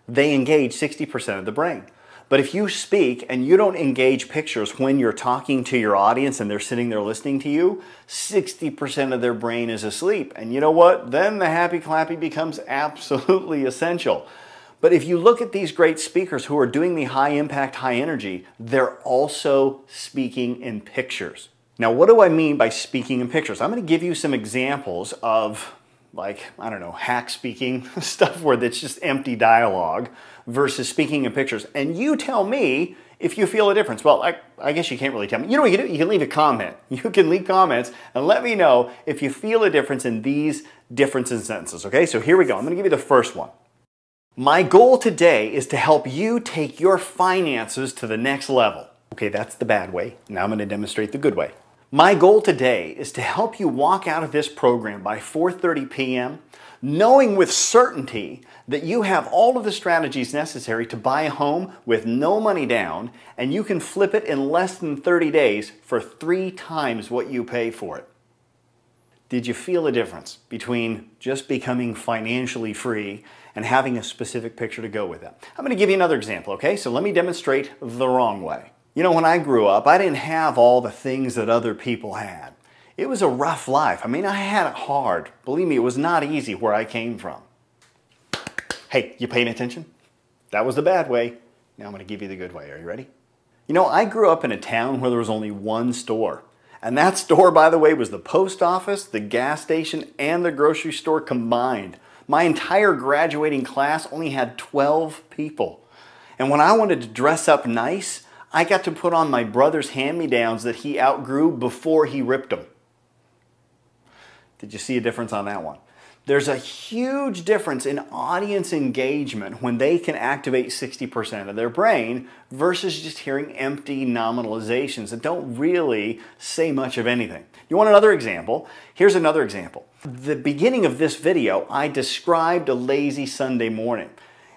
they engage 60% of the brain. But if you speak and you don't engage pictures when you're talking to your audience and they're sitting there listening to you, 60% of their brain is asleep. And you know what? Then the happy clappy becomes absolutely essential. But if you look at these great speakers who are doing the high impact, high energy, they're also speaking in pictures. Now, what do I mean by speaking in pictures? I'm going to give you some examples of, like, I don't know, hack speaking, stuff where it's just empty dialogue versus speaking in pictures. And you tell me if you feel a difference. Well, I guess you can't really tell me. You know what you can do? You can leave a comment. You can leave comments and let me know if you feel a difference in these differences in sentences. Okay, so here we go. I'm going to give you the first one. My goal today is to help you take your finances to the next level. Okay, that's the bad way. Now I'm going to demonstrate the good way. My goal today is to help you walk out of this program by 4:30 p.m. knowing with certainty that you have all of the strategies necessary to buy a home with no money down, and you can flip it in less than 30 days for 3 times what you pay for it. Did you feel a difference between just becoming financially free and having a specific picture to go with that? I'm going to give you another example, okay? So let me demonstrate the wrong way. You know, when I grew up, I didn't have all the things that other people had. It was a rough life. I mean, I had it hard. Believe me, it was not easy where I came from. Hey, you paying attention? That was the bad way. Now I'm going to give you the good way. Are you ready? You know, I grew up in a town where there was only one store. And that store, by the way, was the post office, the gas station, and the grocery store combined. My entire graduating class only had 12 people. And when I wanted to dress up nice, I got to put on my brother's hand-me-downs that he outgrew before he ripped them. Did you see a difference on that one? There's a huge difference in audience engagement when they can activate 60% of their brain versus just hearing empty nominalizations that don't really say much of anything. You want another example? Here's another example. The beginning of this video, I described a lazy Sunday morning.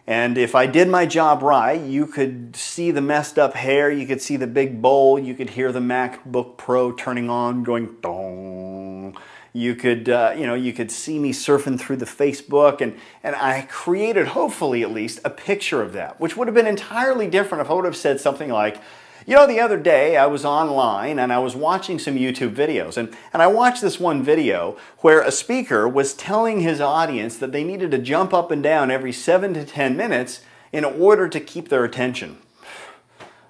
And if I did my job right, you could see the messed up hair, you could see the big bowl, you could hear the MacBook Pro turning on, going dong. You could, you could see me surfing through the Facebook, and I created, hopefully at least, a picture of that, which would have been entirely different if I would have said something like, you know, the other day I was online and I was watching some YouTube videos, and I watched this one video where a speaker was telling his audience that they needed to jump up and down every 7 to 10 minutes in order to keep their attention.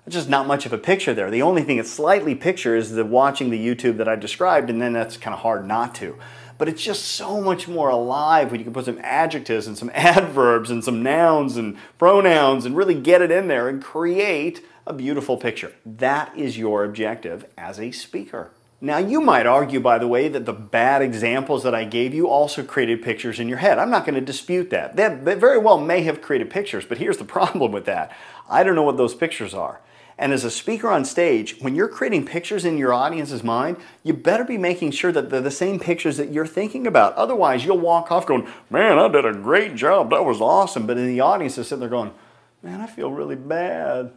There's just not much of a picture there. The only thing that's slightly picture is the watching the YouTube that I described, and then that's kind of hard not to. But it's just so much more alive when you can put some adjectives and some adverbs and some nouns and pronouns and really get it in there and create a beautiful picture. That is your objective as a speaker. Now, you might argue, by the way, that the bad examples that I gave you also created pictures in your head. I'm not going to dispute that. They very well may have created pictures, but here's the problem with that. I don't know what those pictures are. And as a speaker on stage, when you're creating pictures in your audience's mind, you better be making sure that they're the same pictures that you're thinking about. Otherwise, you'll walk off going, man, I did a great job. That was awesome. But in the audience, they're sitting there going, man, I feel really bad.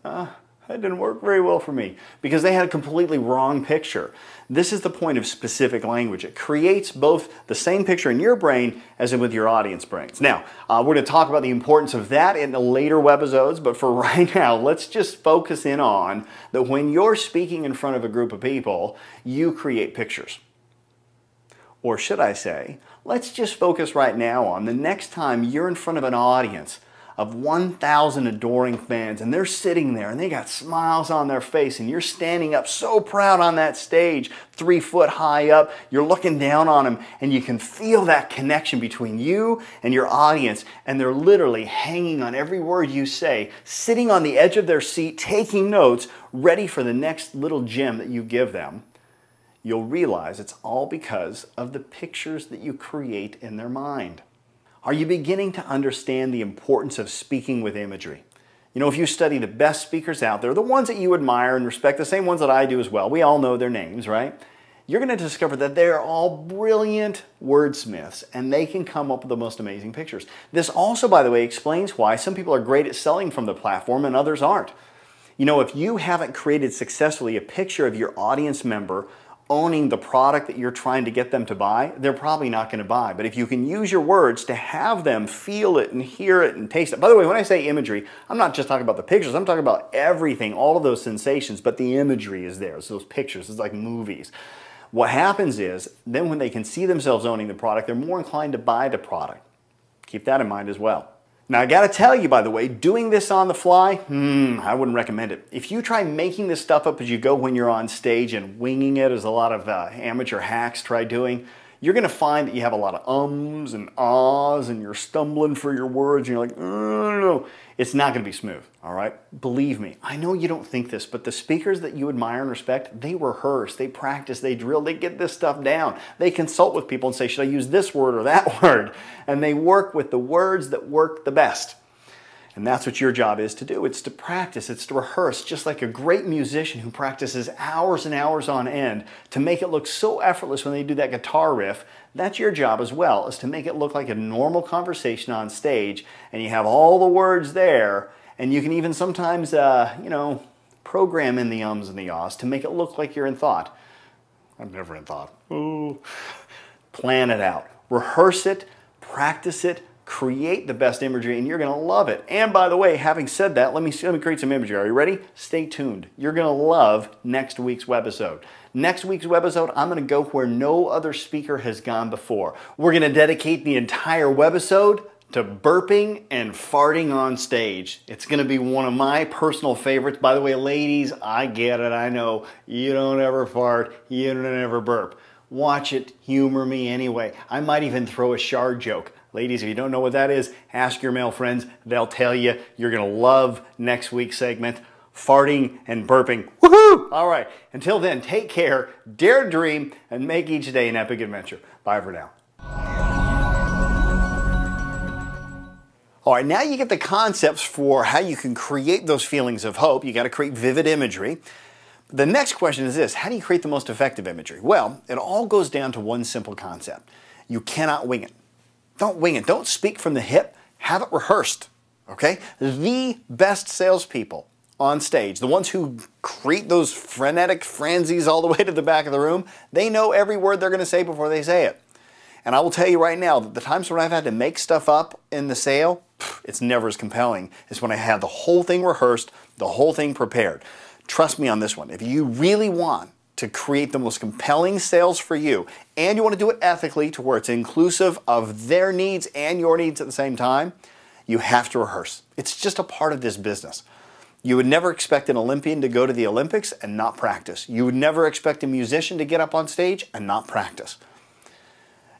That didn't work very well for me because they had a completely wrong picture. This is the point of specific language. It creates both the same picture in your brain as in with your audience brains. Now, we're going to talk about the importance of that in the later webisodes, but for right now, let's just focus in on that when you're speaking in front of a group of people, you create pictures. Or should I say, let's just focus right now on the next time you're in front of an audience of 1,000 adoring fans, and they're sitting there and they got smiles on their face, and you're standing up so proud on that stage, 3 foot high up, you're looking down on them, and you can feel that connection between you and your audience, and they're literally hanging on every word you say, sitting on the edge of their seat, taking notes, ready for the next little gem that you give them. You'll realize it's all because of the pictures that you create in their mind. Are you beginning to understand the importance of speaking with imagery? You know, if you study the best speakers out there, the ones that you admire and respect, the same ones that I do as well, we all know their names, right? You're going to discover that they're all brilliant wordsmiths, and they can come up with the most amazing pictures. This also, by the way, explains why some people are great at selling from the platform and others aren't. You know, if you haven't created successfully a picture of your audience member owning the product that you're trying to get them to buy, they're probably not going to buy. But if you can use your words to have them feel it and hear it and taste it. By the way, when I say imagery, I'm not just talking about the pictures, I'm talking about everything, all of those sensations, but the imagery is there. So those pictures, it's like movies. What happens is, then when they can see themselves owning the product, they're more inclined to buy the product. Keep that in mind as well. Now I gotta tell you, by the way, doing this on the fly, I wouldn't recommend it. If you try making this stuff up as you go when you're on stage and winging it, as a lot of amateur hacks try doing, you're gonna find that you have a lot of ums and ahs and you're stumbling for your words and you're like, no. It's not gonna be smooth, all right? Believe me, I know you don't think this, but the speakers that you admire and respect, they rehearse, they practice, they drill, they get this stuff down. They consult with people and say, should I use this word or that word? And they work with the words that work the best. And that's what your job is to do. It's to practice, it's to rehearse, just like a great musician who practices hours and hours on end to make it look so effortless when they do that guitar riff. That's your job as well, is to make it look like a normal conversation on stage, and you have all the words there, and you can even sometimes, program in the ums and the ahs to make it look like you're in thought. I'm never in thought. Ooh. Plan it out. Rehearse it, practice it, create the best imagery, and you're going to love it. And by the way, having said that, let me create some imagery. Are you ready? Stay tuned. You're going to love next week's webisode. Next week's webisode, I'm going to go where no other speaker has gone before. We're going to dedicate the entire webisode to burping and farting on stage. It's going to be one of my personal favorites. By the way, ladies, I get it. I know you don't ever fart. You don't ever burp. Watch it. Humor me anyway. I might even throw a shard joke. Ladies, if you don't know what that is, ask your male friends. They'll tell you. You're going to love next week's segment, farting and burping. Woohoo! All right. Until then, take care, dare to dream, and make each day an epic adventure. Bye for now. All right, now you get the concepts for how you can create those feelings of hope. You got to create vivid imagery. The next question is this: how do you create the most effective imagery? Well, it all goes down to one simple concept. You cannot wing it. Don't wing it. Don't speak from the hip. Have it rehearsed, okay? The best salespeople on stage, the ones who create those frenetic frenzies all the way to the back of the room, they know every word they're going to say before they say it. And I will tell you right now that the times when I've had to make stuff up in the sale, it's never as compelling as when I have the whole thing rehearsed, the whole thing prepared. Trust me on this one. If you really want to create the most compelling sales for you, and you want to do it ethically to where it's inclusive of their needs and your needs at the same time, you have to rehearse. It's just a part of this business. You would never expect an Olympian to go to the Olympics and not practice. You would never expect a musician to get up on stage and not practice.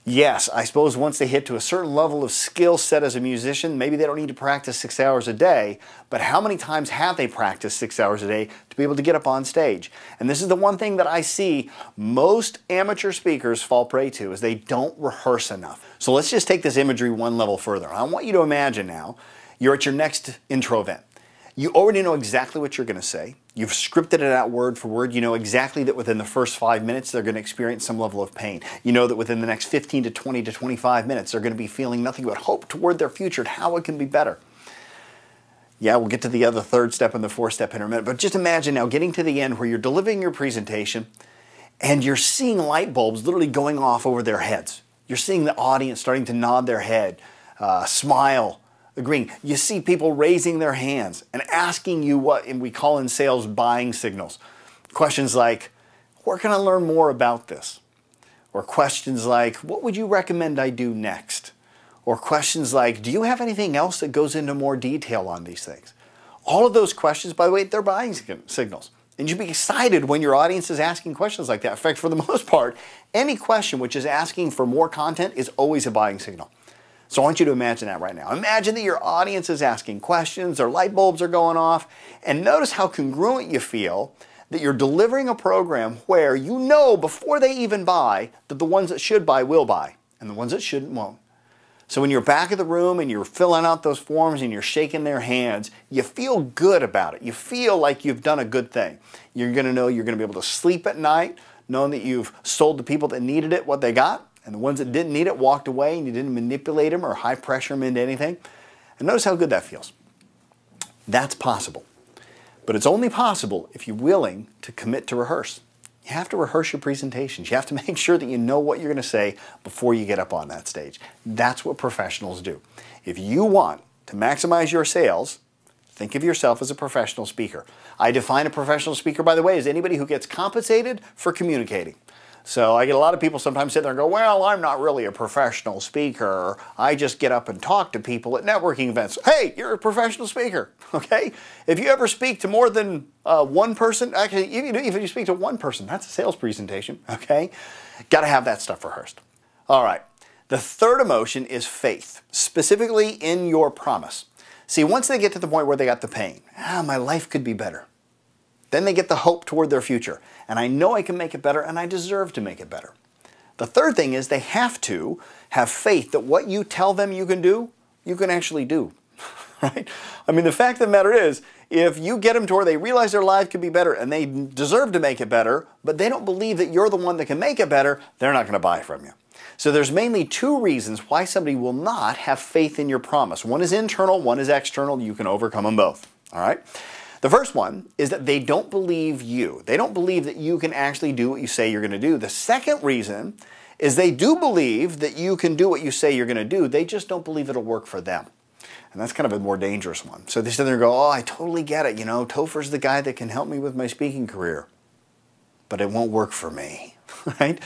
Yes, I suppose once they hit to a certain level of skill set as a musician, maybe they don't need to practice 6 hours a day, but how many times have they practiced 6 hours a day to be able to get up on stage? And this is the one thing that I see most amateur speakers fall prey to, is they don't rehearse enough. So let's just take this imagery one level further. I want you to imagine now you're at your next intro event. You already know exactly what you're going to say. You've scripted it out word for word. You know exactly that within the first 5 minutes they're going to experience some level of pain. You know that within the next 15 to 20 to 25 minutes they're going to be feeling nothing but hope toward their future and how it can be better. Yeah, we'll get to the other third step and the fourth step in a minute, but just imagine now getting to the end where you're delivering your presentation and you're seeing light bulbs literally going off over their heads. You're seeing the audience starting to nod their head, smile, agreeing. You see people raising their hands and asking you what we call in sales buying signals. Questions like, where can I learn more about this? Or questions like, what would you recommend I do next? Or questions like, do you have anything else that goes into more detail on these things? All of those questions, by the way, they're buying signals. And you'd be excited when your audience is asking questions like that. In fact, for the most part, any question which is asking for more content is always a buying signal. So I want you to imagine that right now. Imagine that your audience is asking questions, their light bulbs are going off, and notice how congruent you feel that you're delivering a program where you know before they even buy that the ones that should buy will buy, and the ones that shouldn't won't. So when you're back of the room and you're filling out those forms and you're shaking their hands, you feel good about it. You feel like you've done a good thing. You're going to know you're going to be able to sleep at night knowing that you've sold the people that needed it what they got, and the ones that didn't need it walked away and you didn't manipulate them or high pressure them into anything. And notice how good that feels. That's possible. But it's only possible if you're willing to commit to rehearse. You have to rehearse your presentations. You have to make sure that you know what you're going to say before you get up on that stage. That's what professionals do. If you want to maximize your sales, think of yourself as a professional speaker. I define a professional speaker, by the way, as anybody who gets compensated for communicating. So I get a lot of people sometimes sit there and go, well, I'm not really a professional speaker. I just get up and talk to people at networking events. Hey, you're a professional speaker, okay? If you ever speak to more than one person, actually, even if you speak to one person, that's a sales presentation, okay? Got to have that stuff rehearsed. All right. The third emotion is faith, specifically in your promise. See, once they get to the point where they got the pain, my life could be better. Then they get the hope toward their future. And I know I can make it better, and I deserve to make it better. The third thing is they have to have faith that what you tell them you can do, you can actually do. Right? I mean, the fact of the matter is, if you get them to where they realize their life could be better and they deserve to make it better, but they don't believe that you're the one that can make it better, they're not going to buy from you. So there's mainly two reasons why somebody will not have faith in your promise. One is internal, one is external. You can overcome them both. All right? The first one is that they don't believe you. They don't believe that you can actually do what you say you're going to do. The second reason is they do believe that you can do what you say you're going to do. They just don't believe it'll work for them. And that's kind of a more dangerous one. So they sit there and go, oh, I totally get it. You know, Topher's the guy that can help me with my speaking career. But it won't work for me. Right?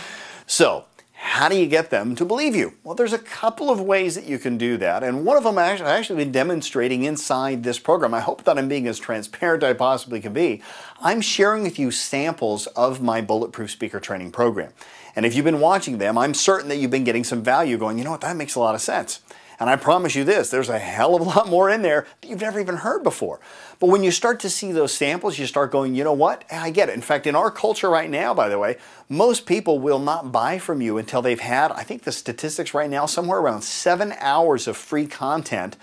So how do you get them to believe you? Well, there's a couple of ways that you can do that, and one of them I've actually been demonstrating inside this program. I hope that I'm being as transparent as I possibly can be. I'm sharing with you samples of my Bulletproof Speaker Training program. And if you've been watching them, I'm certain that you've been getting some value going, you know what, that makes a lot of sense. And I promise you this, there's a hell of a lot more in there that you've never even heard before. But when you start to see those samples, you start going, you know what? I get it. In fact, in our culture right now, by the way, most people will not buy from you until they've had, I think the statistics right now, somewhere around 7 hours of free content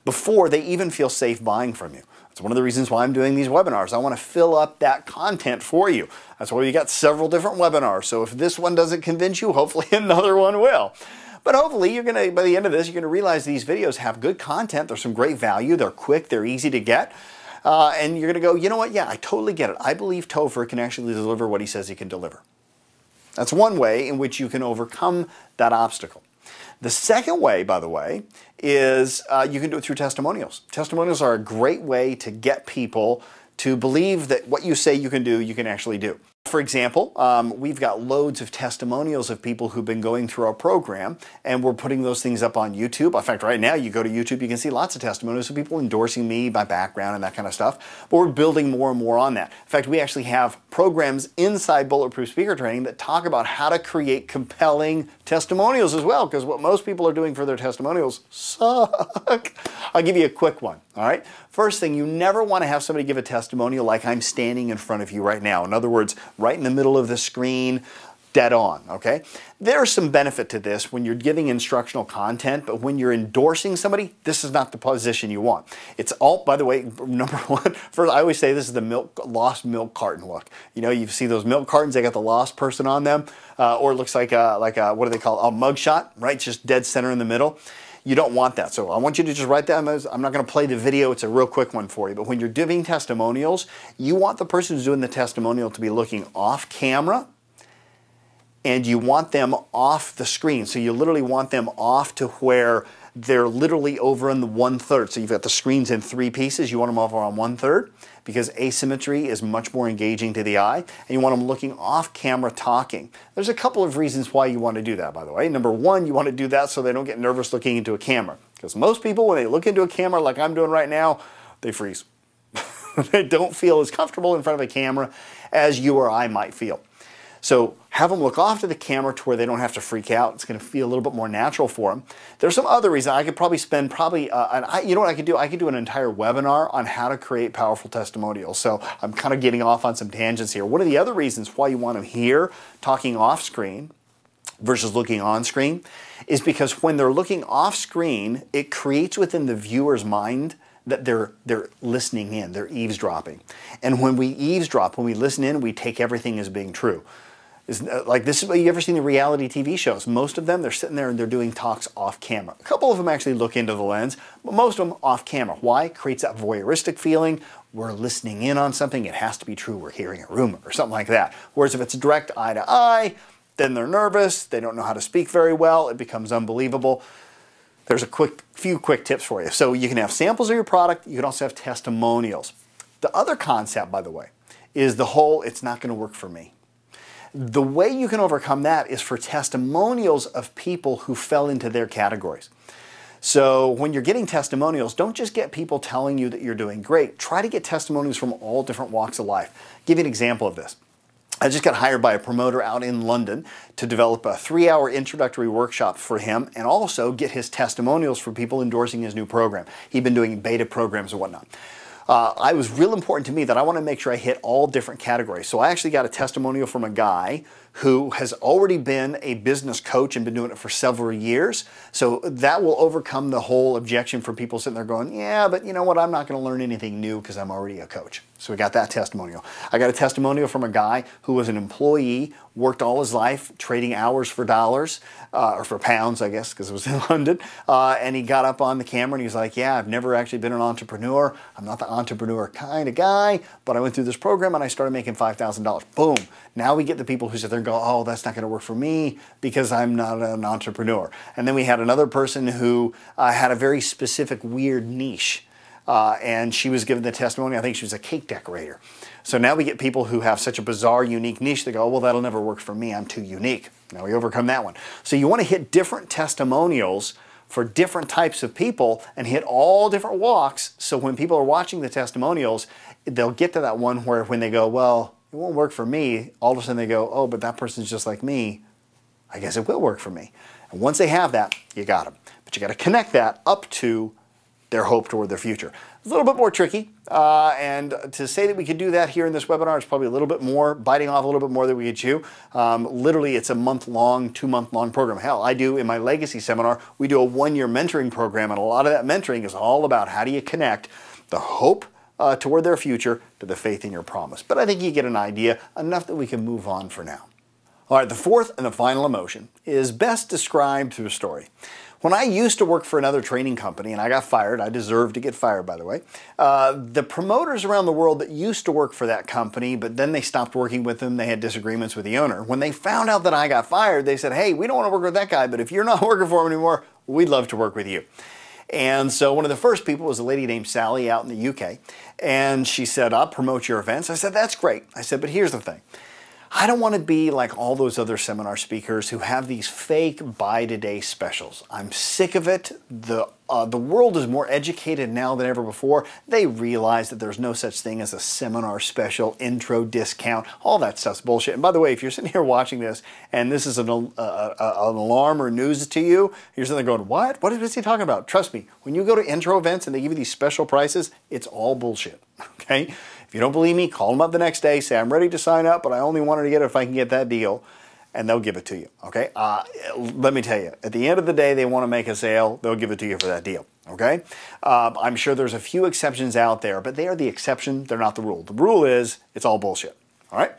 before they even feel safe buying from you. That's one of the reasons why I'm doing these webinars. I want to fill up that content for you. That's why we got several different webinars. So if this one doesn't convince you, hopefully another one will. But hopefully, you're going to, by the end of this, you're going to realize these videos have good content. There's some great value. They're quick. They're easy to get. And you're going to go, you know what? Yeah, I totally get it. I believe Topher can actually deliver what he says he can deliver. That's one way in which you can overcome that obstacle. The second way, by the way, is you can do it through testimonials. Testimonials are a great way to get people to believe that what you say you can do, you can actually do. For example, we've got loads of testimonials of people who've been going through our program, and we're putting those things up on YouTube. In fact, right now, you go to YouTube, you can see lots of testimonials of people endorsing me, my background, and that kind of stuff. But we're building more and more on that. In fact, we actually have programs inside Bulletproof Speaker Training that talk about how to create compelling testimonials as well, because what most people are doing for their testimonials suck. I'll give you a quick one, all right? First thing, you never want to have somebody give a testimonial like I'm standing in front of you right now. In other words, right in the middle of the screen, dead on, okay? There's some benefit to this when you're giving instructional content, but when you're endorsing somebody, this is not the position you want. It's all, by the way, number one, first, I always say this is the lost milk carton look. You know, you see those milk cartons, they got the lost person on them, or it looks like a, what do they call it? A mugshot, right? Just dead center in the middle. You don't want that. So I want you to just write that. I'm not going to play the video. It's a real quick one for you. But when you're giving testimonials, you want the person who's doing the testimonial to be looking off camera, and you want them off the screen. So you literally want them off to where they're literally over in the 1/3. So you've got the screens in 3 pieces. You want them over on 1/3 because asymmetry is much more engaging to the eye. And you want them looking off camera talking. There's a couple of reasons why you want to do that, by the way. Number one, you want to do that so they don't get nervous looking into a camera. Because most people, when they look into a camera like I'm doing right now, they freeze. They don't feel as comfortable in front of a camera as you or I might feel. So have them look off to the camera to where they don't have to freak out. It's going to feel a little bit more natural for them. There's some other reasons. I could probably spend you know what I could do? I could do an entire webinar on how to create powerful testimonials. So I'm kind of getting off on some tangents here. One of the other reasons why you want them here talking off screen versus looking on screen is because when they're looking off screen, it creates within the viewer's mind that they're listening in, they're eavesdropping. And when we eavesdrop, when we listen in, we take everything as being true. Like this is what you ever seen the reality TV shows. Most of them, they're sitting there and they're doing talks off camera. A couple of them actually look into the lens, but most of them off camera. Why? Creates that voyeuristic feeling. We're listening in on something. It has to be true. We're hearing a rumor or something like that. Whereas if it's direct eye to eye, then they're nervous. They don't know how to speak very well. It becomes unbelievable. There's a few quick tips for you. So you can have samples of your product. You can also have testimonials. The other concept, by the way, is the whole, it's not going to work for me. The way you can overcome that is for testimonials of people who fell into their categories. So when you're getting testimonials, don't just get people telling you that you're doing great. Try to get testimonials from all different walks of life. I'll give you an example of this. I just got hired by a promoter out in London to develop a 3-hour introductory workshop for him and also get his testimonials for people endorsing his new program. He'd been doing beta programs and whatnot. It was real important to me that I want to make sure I hit all different categories. So I actually got a testimonial from a guy who has already been a business coach and been doing it for several years. So that will overcome the whole objection from people sitting there going, yeah, but you know what, I'm not going to learn anything new because I'm already a coach. So we got that testimonial. I got a testimonial from a guy who was an employee, worked all his life trading hours for dollars, or for pounds, I guess, because it was in London. And he got up on the camera and he was like, yeah, I've never actually been an entrepreneur. I'm not the entrepreneur kind of guy, but I went through this program and I started making $5,000. Boom. Now we get the people who sit there and go, oh, that's not going to work for me because I'm not an entrepreneur. And then we had another person who had a very specific weird niche. And she was given the testimony, I think she was a cake decorator. So now we get people who have such a bizarre, unique niche, they go, oh, well, that'll never work for me, I'm too unique. Now we overcome that one. So you want to hit different testimonials for different types of people and hit all different walks, so when people are watching the testimonials, they'll get to that one where when they go, well, it won't work for me, all of a sudden they go, oh, but that person's just like me, I guess it will work for me. And once they have that, you got them. But you got to connect that up to their hope toward their future. It's a little bit more tricky, and to say that we could do that here in this webinar is probably a little bit more, biting off a little bit more than we could chew. Literally, it's a month-long, 2-month-long program. Hell, I do in my Legacy seminar, we do a 1-year mentoring program, and a lot of that mentoring is all about how do you connect the hope toward their future to the faith in your promise. But I think you get an idea, enough that we can move on for now. All right, the fourth and the final emotion is best described through a story. When I used to work for another training company and I got fired, I deserved to get fired, by the way, the promoters around the world that used to work for that company, but then they stopped working with them, they had disagreements with the owner. When they found out that I got fired, they said, hey, we don't want to work with that guy, but if you're not working for him anymore, we'd love to work with you. And so one of the first people was a lady named Sally out in the UK, and she said, I'll promote your events. I said, that's great. I said, but here's the thing. I don't want to be like all those other seminar speakers who have these fake buy-today specials. I'm sick of it. The world is more educated now than ever before. They realize that there's no such thing as a seminar special, intro discount. All that stuff's bullshit. And by the way, if you're sitting here watching this and this is an alarm or news to you, you're sitting there going, what? What is he talking about? Trust me, when you go to intro events and they give you these special prices, it's all bullshit, okay? If you don't believe me, call them up the next day, say, I'm ready to sign up, but I only wanted to get it if I can get that deal, and they'll give it to you, okay? Let me tell you, at the end of the day, they want to make a sale, they'll give it to you for that deal, okay? I'm sure there's a few exceptions out there, but they are the exception, they're not the rule. The rule is, it's all bullshit, all right?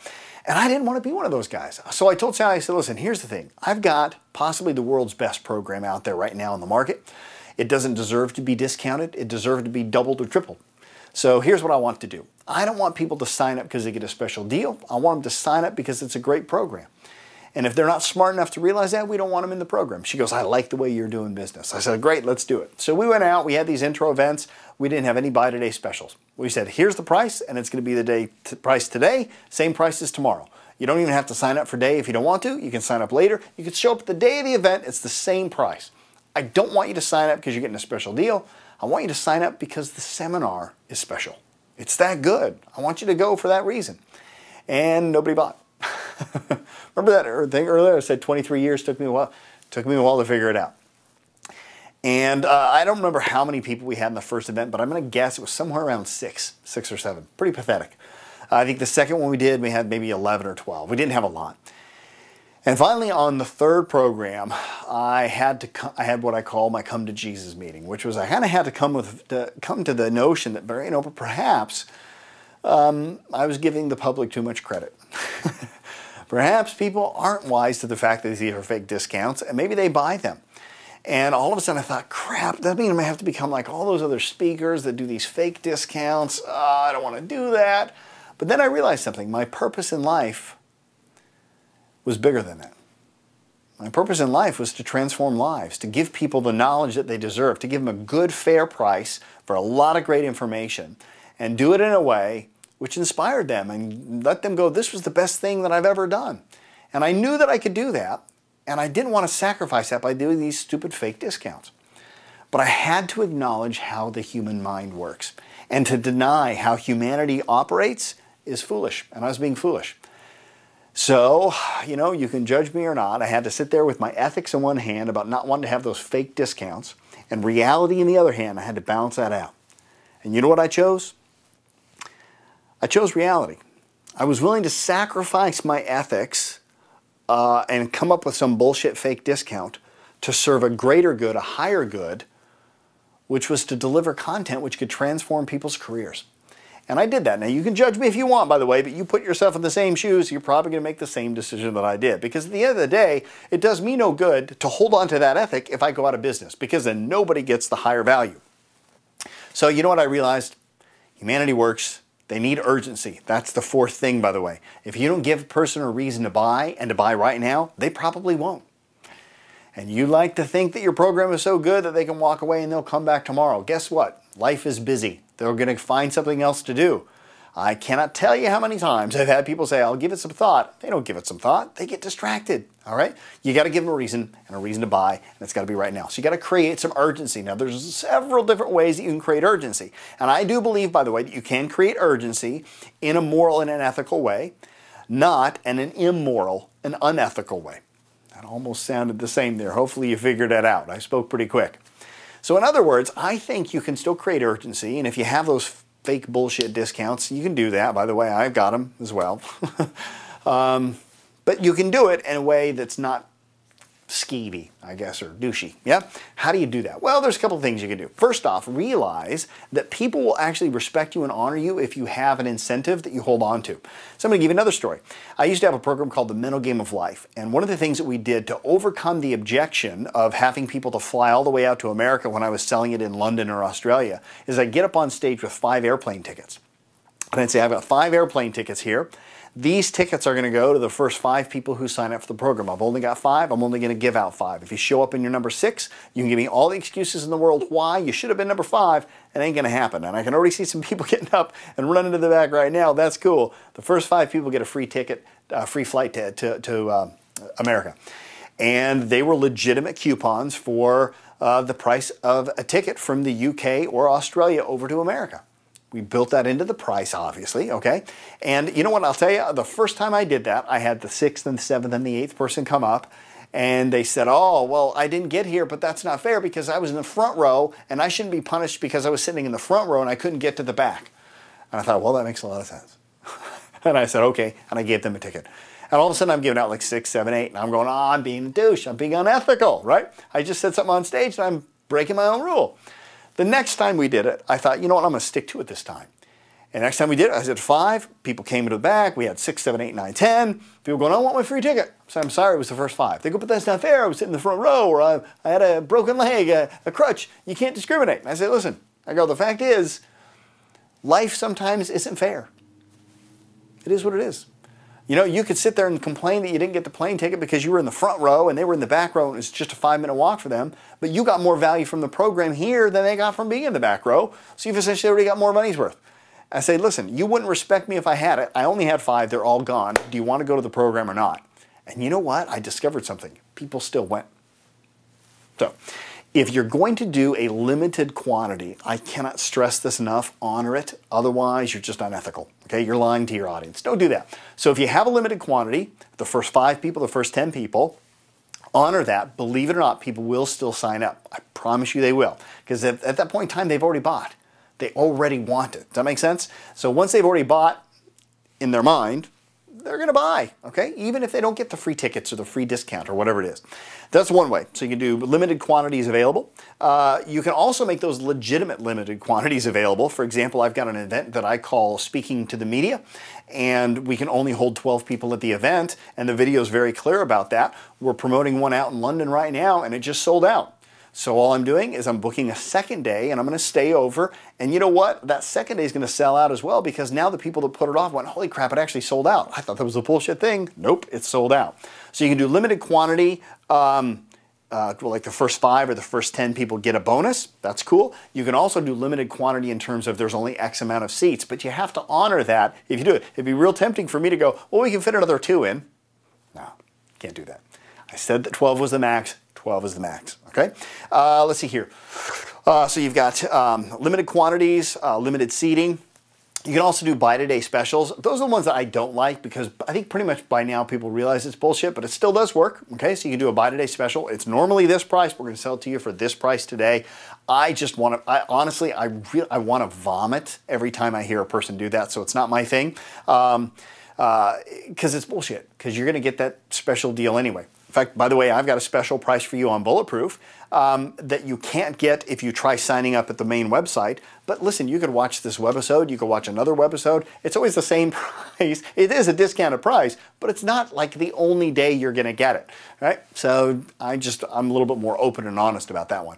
And I didn't want to be one of those guys. So I told Sally, I said, listen, here's the thing. I've got possibly the world's best program out there right now in the market. It doesn't deserve to be discounted. It deserves to be doubled or tripled. So here's what I want to do. I don't want people to sign up because they get a special deal. I want them to sign up because it's a great program. And if they're not smart enough to realize that, we don't want them in the program. She goes, I like the way you're doing business. I said, great, let's do it. So we went out, we had these intro events. We didn't have any buy today specials. We said, here's the price, and it's going to be the price today, same price as tomorrow. You don't even have to sign up for day if you don't want to. You can sign up later. You can show up the day of the event. It's the same price. I don't want you to sign up because you're getting a special deal. I want you to sign up because the seminar is special. It's that good. I want you to go for that reason. And nobody bought. Remember that thing earlier? I said 23 years took me a while. Took me a while to figure it out. And I don't remember how many people we had in the first event, but I'm going to guess it was somewhere around 6 or 7. Pretty pathetic. I think the second one we did, we had maybe 11 or 12. We didn't have a lot. And finally, on the third program, I had what I call my come to Jesus meeting, which was I kind of had to come to the notion that, perhaps I was giving the public too much credit. Perhaps people aren't wise to the fact that these are fake discounts, and maybe they buy them. And all of a sudden I thought, crap, that means I have to become like all those other speakers that do these fake discounts. I don't want to do that. But then I realized something. My purpose in life was bigger than that. My purpose in life was to transform lives, to give people the knowledge that they deserve, to give them a good, fair price for a lot of great information, and do it in a way which inspired them and let them go, this was the best thing that I've ever done. And I knew that I could do that, and I didn't want to sacrifice that by doing these stupid fake discounts. But I had to acknowledge how the human mind works. And to deny how humanity operates is foolish, and I was being foolish. So, you can judge me or not. I had to sit there with my ethics in one hand about not wanting to have those fake discounts, and reality in the other hand. I had to balance that out. And you know what I chose? I chose reality. I was willing to sacrifice my ethics and come up with some bullshit fake discount to serve a greater good, a higher good, which was to deliver content which could transform people's careers. And I did that. Now, you can judge me if you want, by the way, but you put yourself in the same shoes, you're probably going to make the same decision that I did. Because at the end of the day, it does me no good to hold on to that ethic if I go out of business, because then nobody gets the higher value. So you know what I realized? Humanity works. They need urgency. That's the fourth thing, by the way. If you don't give a person a reason to buy, and to buy right now, they probably won't. And you like to think that your program is so good that they can walk away and they'll come back tomorrow. Guess what? Life is busy. They're going to find something else to do. I cannot tell you how many times I've had people say, I'll give it some thought. They don't give it some thought. They get distracted. All right? You got to give them a reason and a reason to buy, and it's got to be right now. So you got to create some urgency. Now, there's several different ways that you can create urgency. And I do believe, by the way, that you can create urgency in a moral and an ethical way, not in an immoral and unethical way. That almost sounded the same there. Hopefully you figured that out. I spoke pretty quick. So in other words, I think you can still create urgency, and if you have those fake bullshit discounts, you can do that. By the way, I've got them as well. But you can do it in a way that's not skeevy, I guess, or douchey. Yeah? How do you do that? Well, there's a couple of things you can do. First off, realize that people will actually respect you and honor you if you have an incentive that you hold on to. So I'm going to give you another story. I used to have a program called The Mental Game of Life, and one of the things that we did to overcome the objection of having people to fly all the way out to America when I was selling it in London or Australia is I'd get up on stage with 5 airplane tickets. And I'd say, I've got 5 airplane tickets here. These tickets are going to go to the first 5 people who sign up for the program. I've only got 5. I'm only going to give out 5. If you show up in your number 6, you can give me all the excuses in the world why you should have been number 5. It ain't going to happen. And I can already see some people getting up and running to the back right now. That's cool. The first 5 people get a free ticket, free flight to America. And they were legitimate coupons for the price of a ticket from the UK or Australia over to America. We built that into the price, obviously, okay? And you know what, I'll tell you, the first time I did that, I had the 6th and 7th and the 8th person come up, and they said, oh, well, I didn't get here, but that's not fair because I was in the front row, and I shouldn't be punished because I was sitting in the front row and I couldn't get to the back. And I thought, well, that makes a lot of sense. And I said, okay, and I gave them a ticket. And all of a sudden, I'm giving out like 6, 7, 8, and I'm going, oh, I'm being a douche, I'm being unethical, right? I just said something on stage, and I'm breaking my own rule. The next time we did it, I thought, you know what, I'm going to stick to it this time. And next time we did it, I said 5. People came to the back. We had 6, 7, 8, 9, 10. People going, I want my free ticket. So I'm sorry, it was the first 5. They go, but that's not fair. I was sitting in the front row, or I had a broken leg, a crutch. You can't discriminate. And I said, listen, the fact is, life sometimes isn't fair. It is what it is. You know, you could sit there and complain that you didn't get the plane ticket because you were in the front row and they were in the back row and it's just a 5-minute walk for them, but you got more value from the program here than they got from being in the back row, so you've essentially already got more money's worth. I say, listen, you wouldn't respect me if I had it. I only had 5. They're all gone. Do you want to go to the program or not? And you know what? I discovered something. People still went. So, if you're going to do a limited quantity, I cannot stress this enough, honor it. Otherwise, you're just unethical. Okay, you're lying to your audience. Don't do that. So if you have a limited quantity, the first 5 people, the first 10 people, honor that. Believe it or not, people will still sign up. I promise you they will. Because at that point in time, they've already bought. They already want it. Does that make sense? So once they've already bought in their mind, they're going to buy, okay? Even if they don't get the free tickets or the free discount or whatever it is. That's one way. So you can do limited quantities available. You can also make those legitimate limited quantities available. For example, I've got an event that I call Speaking to the Media, and we can only hold 12 people at the event, and the video is very clear about that. We're promoting one out in London right now, and it just sold out. So all I'm doing is I'm booking a second day, and I'm going to stay over. And you know what? That second day is going to sell out as well, because now the people that put it off went, holy crap, it actually sold out. I thought that was a bullshit thing. Nope, it's sold out. So you can do limited quantity, like the first 5 or the first 10 people get a bonus. That's cool. You can also do limited quantity in terms of there's only X amount of seats, but you have to honor that if you do it. It'd be real tempting for me to go, well, we can fit another 2 in. No. Can't do that. I said that 12 was the max. 12 is the max, okay? Let's see here. So you've got limited quantities, limited seating. You can also do buy-today specials. Those are the ones that I don't like because I think pretty much by now people realize it's bullshit, but it still does work, okay? So you can do a buy-today special. It's normally this price. We're going to sell it to you for this price today. I just want to, honestly, I want to vomit every time I hear a person do that, so it's not my thing. Because it's bullshit, because you're going to get that special deal anyway. In fact, by the way, I've got a special price for you on Bulletproof that you can't get if you try signing up at the main website. But listen, you could watch this webisode, you could watch another webisode. It's always the same price. It is a discounted price, but it's not like the only day you're going to get it, right? So I'm a little bit more open and honest about that one.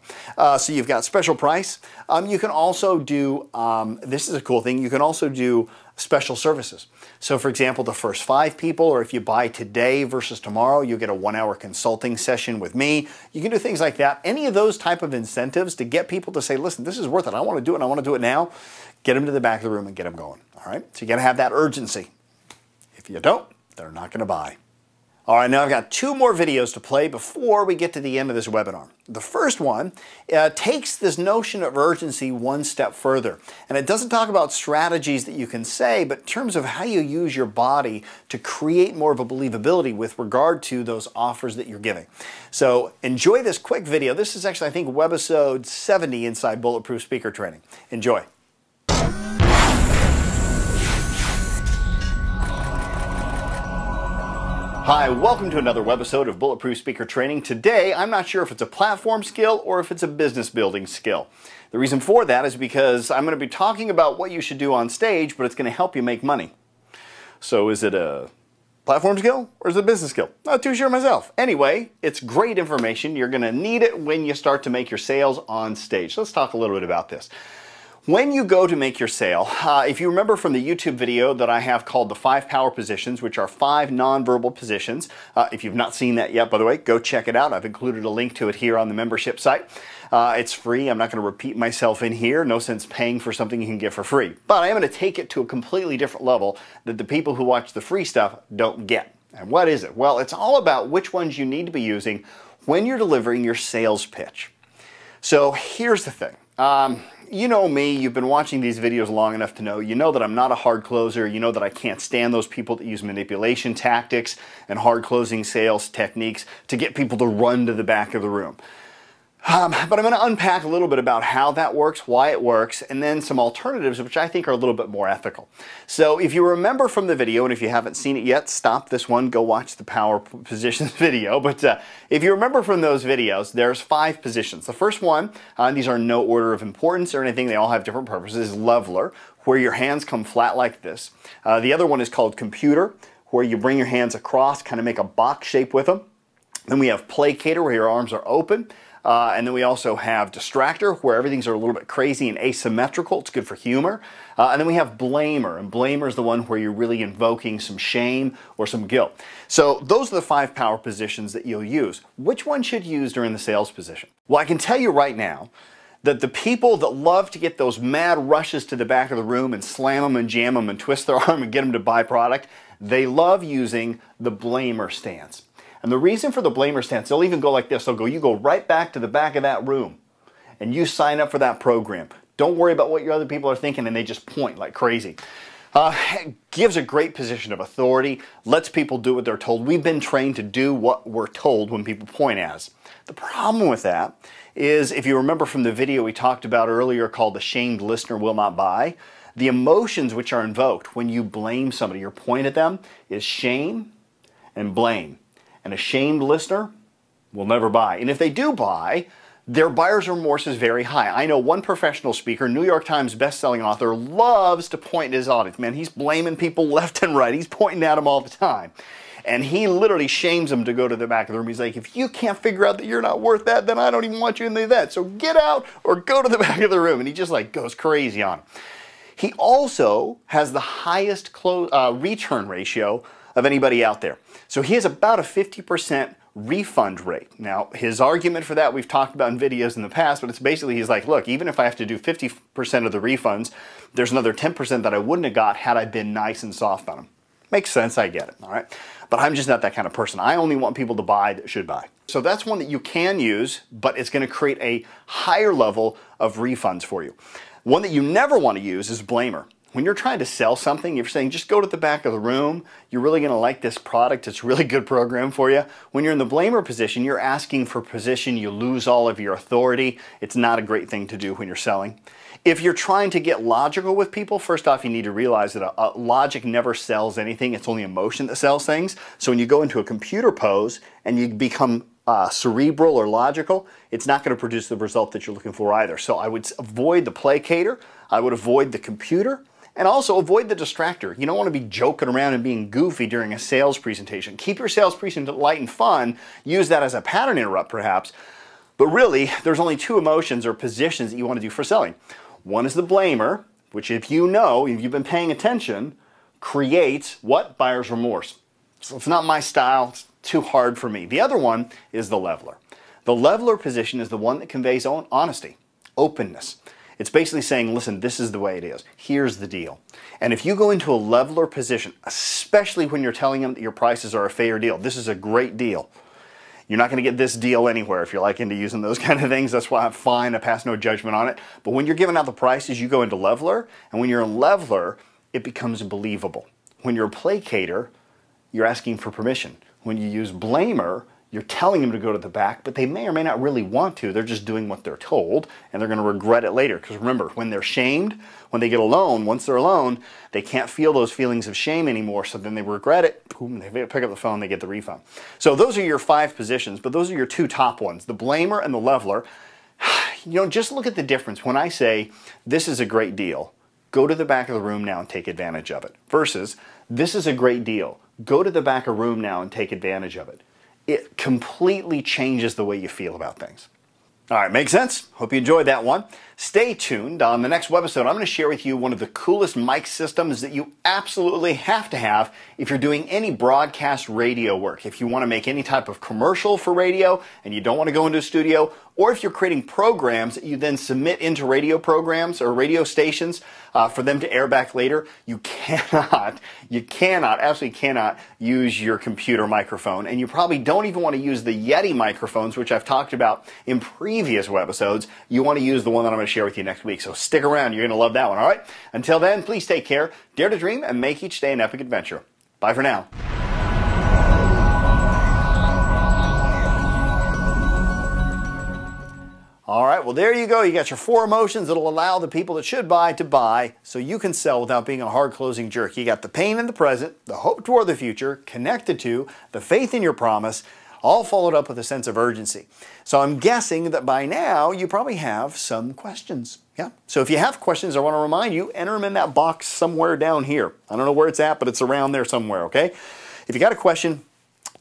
So you've got special price. You can also do, this is a cool thing, you can also do special services. So for example, the first 5 people, or if you buy today versus tomorrow, you get a 1-hour consulting session with me. You can do things like that. Any of those type of incentives to get people to say, listen, this is worth it. I want to do it and I want to do it now. Get them to the back of the room and get them going. All right. So you got to have that urgency. If you don't, they're not going to buy. All right, now I've got 2 more videos to play before we get to the end of this webinar. The first one takes this notion of urgency one step further. And it doesn't talk about strategies that you can say, but in terms of how you use your body to create more of a believability with regard to those offers that you're giving. So enjoy this quick video. This is actually, I think, webisode 70 inside Bulletproof Speaker Training. Enjoy. Hi, welcome to another webisode of Bulletproof Speaker Training. Today, I'm not sure if it's a platform skill or if it's a business building skill. The reason for that is because I'm going to be talking about what you should do on stage, but it's going to help you make money. So is it a platform skill or is it a business skill? Not too sure myself. Anyway, it's great information. You're going to need it when you start to make your sales on stage. Let's talk a little bit about this. When you go to make your sale, if you remember from the YouTube video that I have called the 5 power positions, which are 5 nonverbal positions, if you've not seen that yet, by the way, go check it out. I've included a link to it here on the membership site. It's free. I'm not going to repeat myself in here. No sense paying for something you can get for free. But I am going to take it to a completely different level that the people who watch the free stuff don't get. And what is it? Well, it's all about which ones you need to be using when you're delivering your sales pitch. So here's the thing. You know me, you've been watching these videos long enough to know, you know that I'm not a hard closer, you know that I can't stand those people that use manipulation tactics and hard closing sales techniques to get people to run to the back of the room. But I'm going to unpack a little bit about how that works, why it works, and then some alternatives which I think are a little bit more ethical. So if you remember from the video, and if you haven't seen it yet, stop this one, go watch the power positions video. But if you remember from those videos, there's 5 positions. The first one, these are no order of importance or anything, they all have different purposes, is leveler, where your hands come flat like this. The other one is called computer, where you bring your hands across, kind of make a box shape with them. Then we have placator, where your arms are open. And then we also have distractor, where everything's a little bit crazy and asymmetrical. It's good for humor. And then we have blamer, and blamer is the one where you're really invoking some shame or some guilt. So those are the 5 power positions that you'll use. Which one should you use during the sales position? Well, I can tell you right now that the people that love to get those mad rushes to the back of the room and slam them and jam them and twist their arm and get them to buy product, they love using the blamer stance. And the reason for the blamer stance, they'll even go like this. They'll go, you go right back to the back of that room and you sign up for that program. Don't worry about what your other people are thinking, and they just point like crazy. Gives a great position of authority, lets people do what they're told. We've been trained to do what we're told when people point at us. The problem with that is, if you remember from the video we talked about earlier called The Shamed Listener Will Not Buy, the emotions which are invoked when you blame somebody or point at them is shame and blame. And a shamed listener will never buy. And if they do buy, their buyer's remorse is very high. I know one professional speaker, New York Times bestselling author, loves to point at his audience. Man, he's blaming people left and right. He's pointing at them all the time. And he literally shames them to go to the back of the room. He's like, if you can't figure out that you're not worth that, then I don't even want you in the event. So get out or go to the back of the room. And he just like goes crazy on them. He also has the highest return ratio of anybody out there. So he has about a 50% refund rate. Now, his argument for that we've talked about in videos in the past, but it's basically, he's like, look, even if I have to do 50% of the refunds, there's another 10% that I wouldn't have got had I been nice and soft on them. Makes sense, I get it, all right? But I'm just not that kind of person. I only want people to buy that should buy. So that's one that you can use, but it's going to create a higher level of refunds for you. One that you never want to use is blamer. When you're trying to sell something, you're saying, just go to the back of the room. You're really going to like this product. It's a really good program for you. When you're in the blamer position, you're asking for position. You lose all of your authority. It's not a great thing to do when you're selling. If you're trying to get logical with people, first off, you need to realize that logic never sells anything. It's only emotion that sells things. So when you go into a computer pose and you become cerebral or logical, it's not going to produce the result that you're looking for either. So I would avoid the placator. I would avoid the computer. And also avoid the distractor. You don't want to be joking around and being goofy during a sales presentation. Keep your sales presentation light and fun. Use that as a pattern interrupt perhaps. But really, there's only two emotions or positions that you want to do for selling. One is the blamer, which if you know, if you've been paying attention, creates what? Buyer's remorse. So it's not my style. It's too hard for me. The other one is the leveler. The leveler position is the one that conveys honesty, openness. It's basically saying, listen, this is the way it is. Here's the deal. And if you go into a leveler position, especially when you're telling them that your prices are a fair deal, this is a great deal. You're not going to get this deal anywhere if you're like into using those kind of things. That's why I'm fine. I pass no judgment on it. But when you're giving out the prices, you go into leveler. And when you're a leveler, it becomes believable. When you're a placator, you're asking for permission. When you use blamer, you're telling them to go to the back, but they may or may not really want to. They're just doing what they're told, and they're going to regret it later. Because remember, when they're shamed, when they get alone, once they're alone, they can't feel those feelings of shame anymore, so then they regret it. Boom, they pick up the phone, they get the refund. So those are your 5 positions, but those are your 2 top ones, the blamer and the leveler. You know, just look at the difference. When I say, this is a great deal, go to the back of the room now and take advantage of it, versus, this is a great deal, go to the back of the room now and take advantage of it. It completely changes the way you feel about things. All right, makes sense? Hope you enjoyed that one. Stay tuned. On the next webisode, I'm going to share with you one of the coolest mic systems that you absolutely have to have if you're doing any broadcast radio work. If you want to make any type of commercial for radio and you don't want to go into a studio, or if you're creating programs that you then submit into radio programs or radio stations for them to air back later, you cannot, absolutely cannot use your computer microphone. And you probably don't even want to use the Yeti microphones, which I've talked about in previous webisodes. You want to use the one that I'm going to share with you next week. So stick around. You're going to love that one. All right. Until then, please take care, dare to dream, and make each day an epic adventure. Bye for now. All right, well, there you go. You got your 4 emotions that'll allow the people that should buy to buy so you can sell without being a hard closing jerk. You got the pain in the present, the hope toward the future, connected to, the faith in your promise, all followed up with a sense of urgency. So I'm guessing that by now you probably have some questions. Yeah. So if you have questions, I want to remind you, enter them in that box somewhere down here. I don't know where it's at, but it's around there somewhere, okay? If you got a question,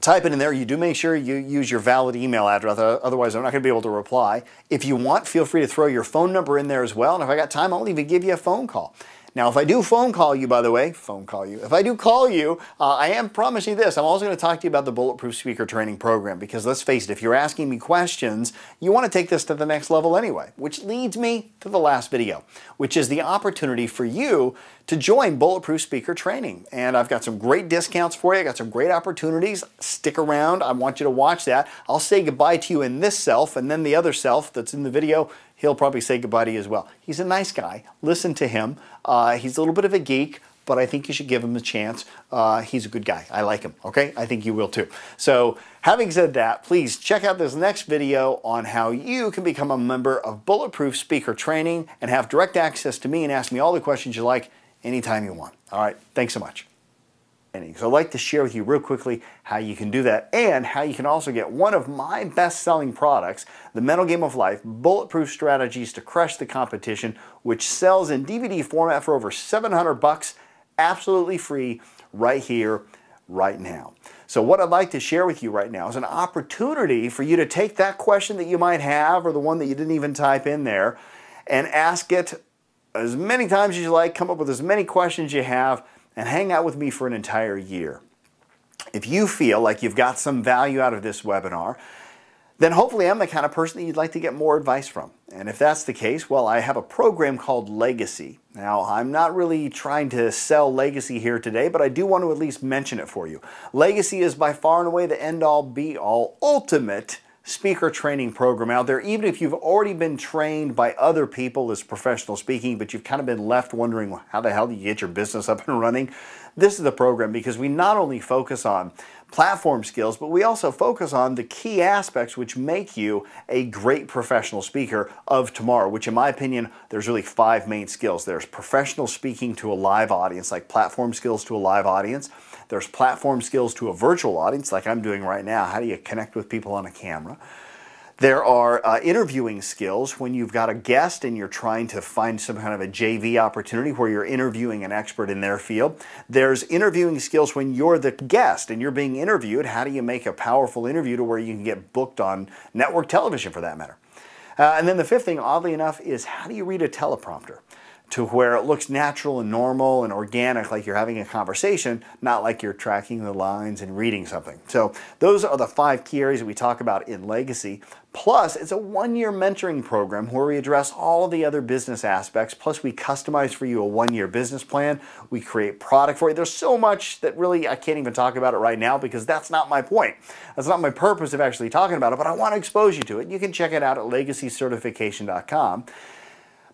type it in there. You do make sure you use your valid email address, otherwise I'm not going to be able to reply. If you want, feel free to throw your phone number in there as well, and if I got time, I'll even give you a phone call. Now, if I do phone call you, by the way, if I do call you, I am promising this. I'm also going to talk to you about the Bulletproof Speaker Training Program, because let's face it, if you're asking me questions, you want to take this to the next level anyway, which leads me to the last video, which is the opportunity for you to join Bulletproof Speaker Training. And I've got some great discounts for you. I got some great opportunities. Stick around. I want you to watch that. I'll say goodbye to you in this self, and then the other self that's in the video, he'll probably say goodbye to you as well. He's a nice guy. Listen to him. He's a little bit of a geek, but I think you should give him a chance. He's a good guy. I like him, okay? I think you will too. So having said that, please check out this next video on how you can become a member of Bulletproof Speaker Training and have direct access to me and ask me all the questions you like anytime you want. All right, thanks so much. So I'd like to share with you real quickly how you can do that and how you can also get one of my best-selling products, The Mental Game of Life, Bulletproof Strategies to Crush the Competition, which sells in DVD format for over $700, absolutely free, right here, right now. So what I'd like to share with you right now is an opportunity for you to take that question that you might have, or the one that you didn't even type in there, and ask it as many times as you like, come up with as many questions you have, and hang out with me for an entire year. If you feel like you've got some value out of this webinar, then hopefully I'm the kind of person that you'd like to get more advice from. And if that's the case, well, I have a program called Legacy. Now, I'm not really trying to sell Legacy here today, but I do want to at least mention it for you. Legacy is by far and away the end-all, be-all, ultimate speaker training program out there. Even if you've already been trained by other people as professional speaking, but you've kind of been left wondering how the hell do you get your business up and running, this is the program, because we not only focus on platform skills, but we also focus on the key aspects which make you a great professional speaker of tomorrow, which in my opinion, there's really 5 main skills. There's professional speaking to a live audience, like platform skills to a live audience. There's platform skills to a virtual audience, like I'm doing right now. How do you connect with people on a camera? There are interviewing skills when you've got a guest and you're trying to find some kind of a JV opportunity where you're interviewing an expert in their field. There's interviewing skills when you're the guest and you're being interviewed. How do you make a powerful interview to where you can get booked on network television, for that matter? And then the 5th thing, oddly enough, is how do you read a teleprompter to where it looks natural and normal and organic, like you're having a conversation, not like you're tracking the lines and reading something. So those are the 5 key areas that we talk about in Legacy. Plus, it's a 1-year mentoring program where we address all of the other business aspects. Plus, we customize for you a 1-year business plan. We create product for you. There's so much that really I can't even talk about it right now, because that's not my point. That's not my purpose of actually talking about it, but I want to expose you to it. You can check it out at legacycertification.com.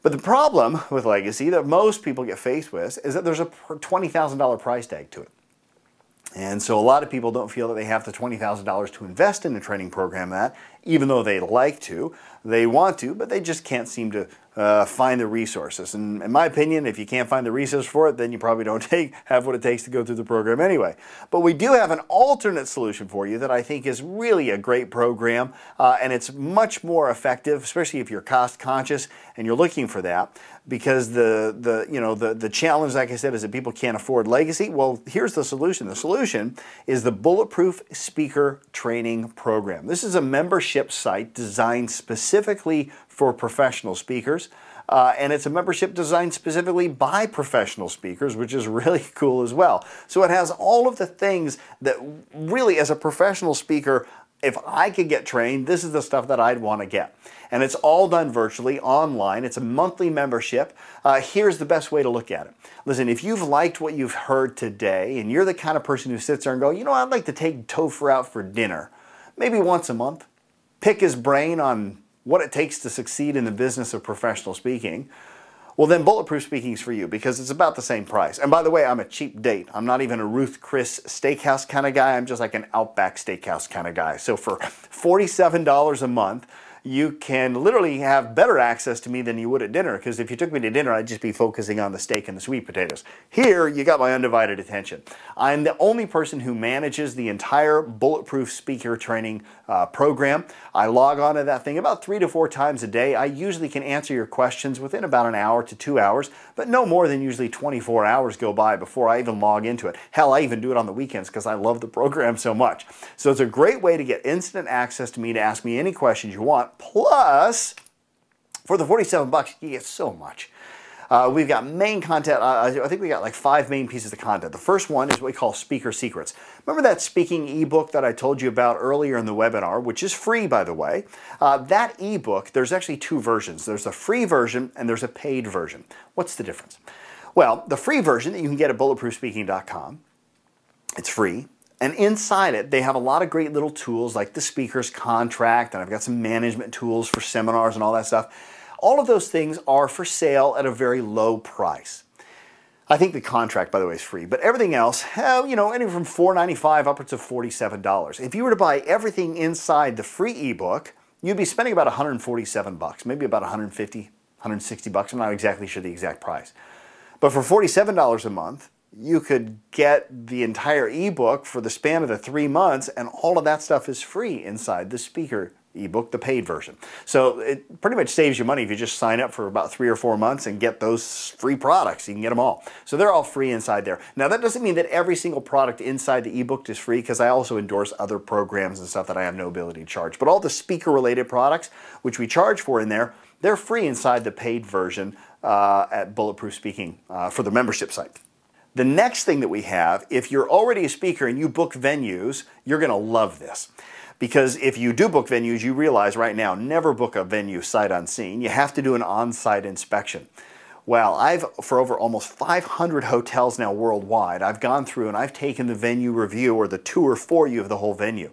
But the problem with Legacy that most people get faced with is that there's a $20,000 price tag to it. And so a lot of people don't feel that they have the $20,000 to invest in a training program even though they'd like to. They want to, but they just can't seem to find the resources. And in my opinion, if you can't find the resource for it, then you probably don't have what it takes to go through the program anyway. But we do have an alternate solution for you that I think is really a great program, and it's much more effective, especially if you're cost conscious and you're looking for that. Because the challenge, like I said, is that people can't afford Legacy. Well, here's the solution. The solution is the Bulletproof Speaker Training Program. This is a membership site designed specifically for professional speakers. And it's a membership designed specifically by professional speakers, which is really cool as well. So it has all of the things that really, as a professional speaker, if I could get trained, this is the stuff that I'd want to get. And it's all done virtually, online. It's a monthly membership. Here's the best way to look at it. Listen, if you've liked what you've heard today, and you're the kind of person who sits there and go, you know, I'd like to take Topher out for dinner, maybe once a month, pick his brain on what it takes to succeed in the business of professional speaking, well, then Bulletproof Speaking is for you, because it's about the same price. And by the way, I'm a cheap date. I'm not even a Ruth Chris Steakhouse kind of guy. I'm just like an Outback Steakhouse kind of guy. So for $47 a month, you can literally have better access to me than you would at dinner, because if you took me to dinner, I'd just be focusing on the steak and the sweet potatoes. Here, you got my undivided attention. I'm the only person who manages the entire Bulletproof Speaker Training program. I log on to that thing about 3 to 4 times a day. I usually can answer your questions within about an hour to 2 hours, but no more than usually 24 hours go by before I even log into it. Hell, I even do it on the weekends because I love the program so much. So it's a great way to get instant access to me to ask me any questions you want. Plus, for the $47, you get so much. We've got main content. I think we got like 5 main pieces of content. The first one is what we call Speaker Secrets. Remember that speaking ebook that I told you about earlier in the webinar, which is free, by the way? That ebook, there's actually 2 versions. There's a free version and there's a paid version. What's the difference? Well, the free version that you can get at bulletproofspeaking.com, it's free. And inside it, they have a lot of great little tools like the speaker's contract, and I've got some management tools for seminars and all that stuff. All of those things are for sale at a very low price. I think the contract, by the way, is free, but everything else, you know, anywhere from $4.95 upwards of $47. If you were to buy everything inside the free ebook, you'd be spending about $147, maybe about $150, $160. I'm not exactly sure the exact price. But for $47 a month, you could get the entire ebook for the span of the 3 months, and all of that stuff is free inside the speaker ebook, the paid version. So it pretty much saves you money if you just sign up for about 3 or 4 months and get those free products. You can get them all. So they're all free inside there. Now that doesn't mean that every single product inside the ebook is free, because I also endorse other programs and stuff that I have no ability to charge. But all the speaker related products, which we charge for in there, they're free inside the paid version at Bulletproof Speaking for the membership site. The next thing that we have, if you're already a speaker and you book venues, you're going to love this. Because if you do book venues, you realize right now, never book a venue sight unseen. You have to do an on-site inspection. Well, for over almost 500 hotels now worldwide, I've gone through and I've taken the venue review or the tour for you of the whole venue.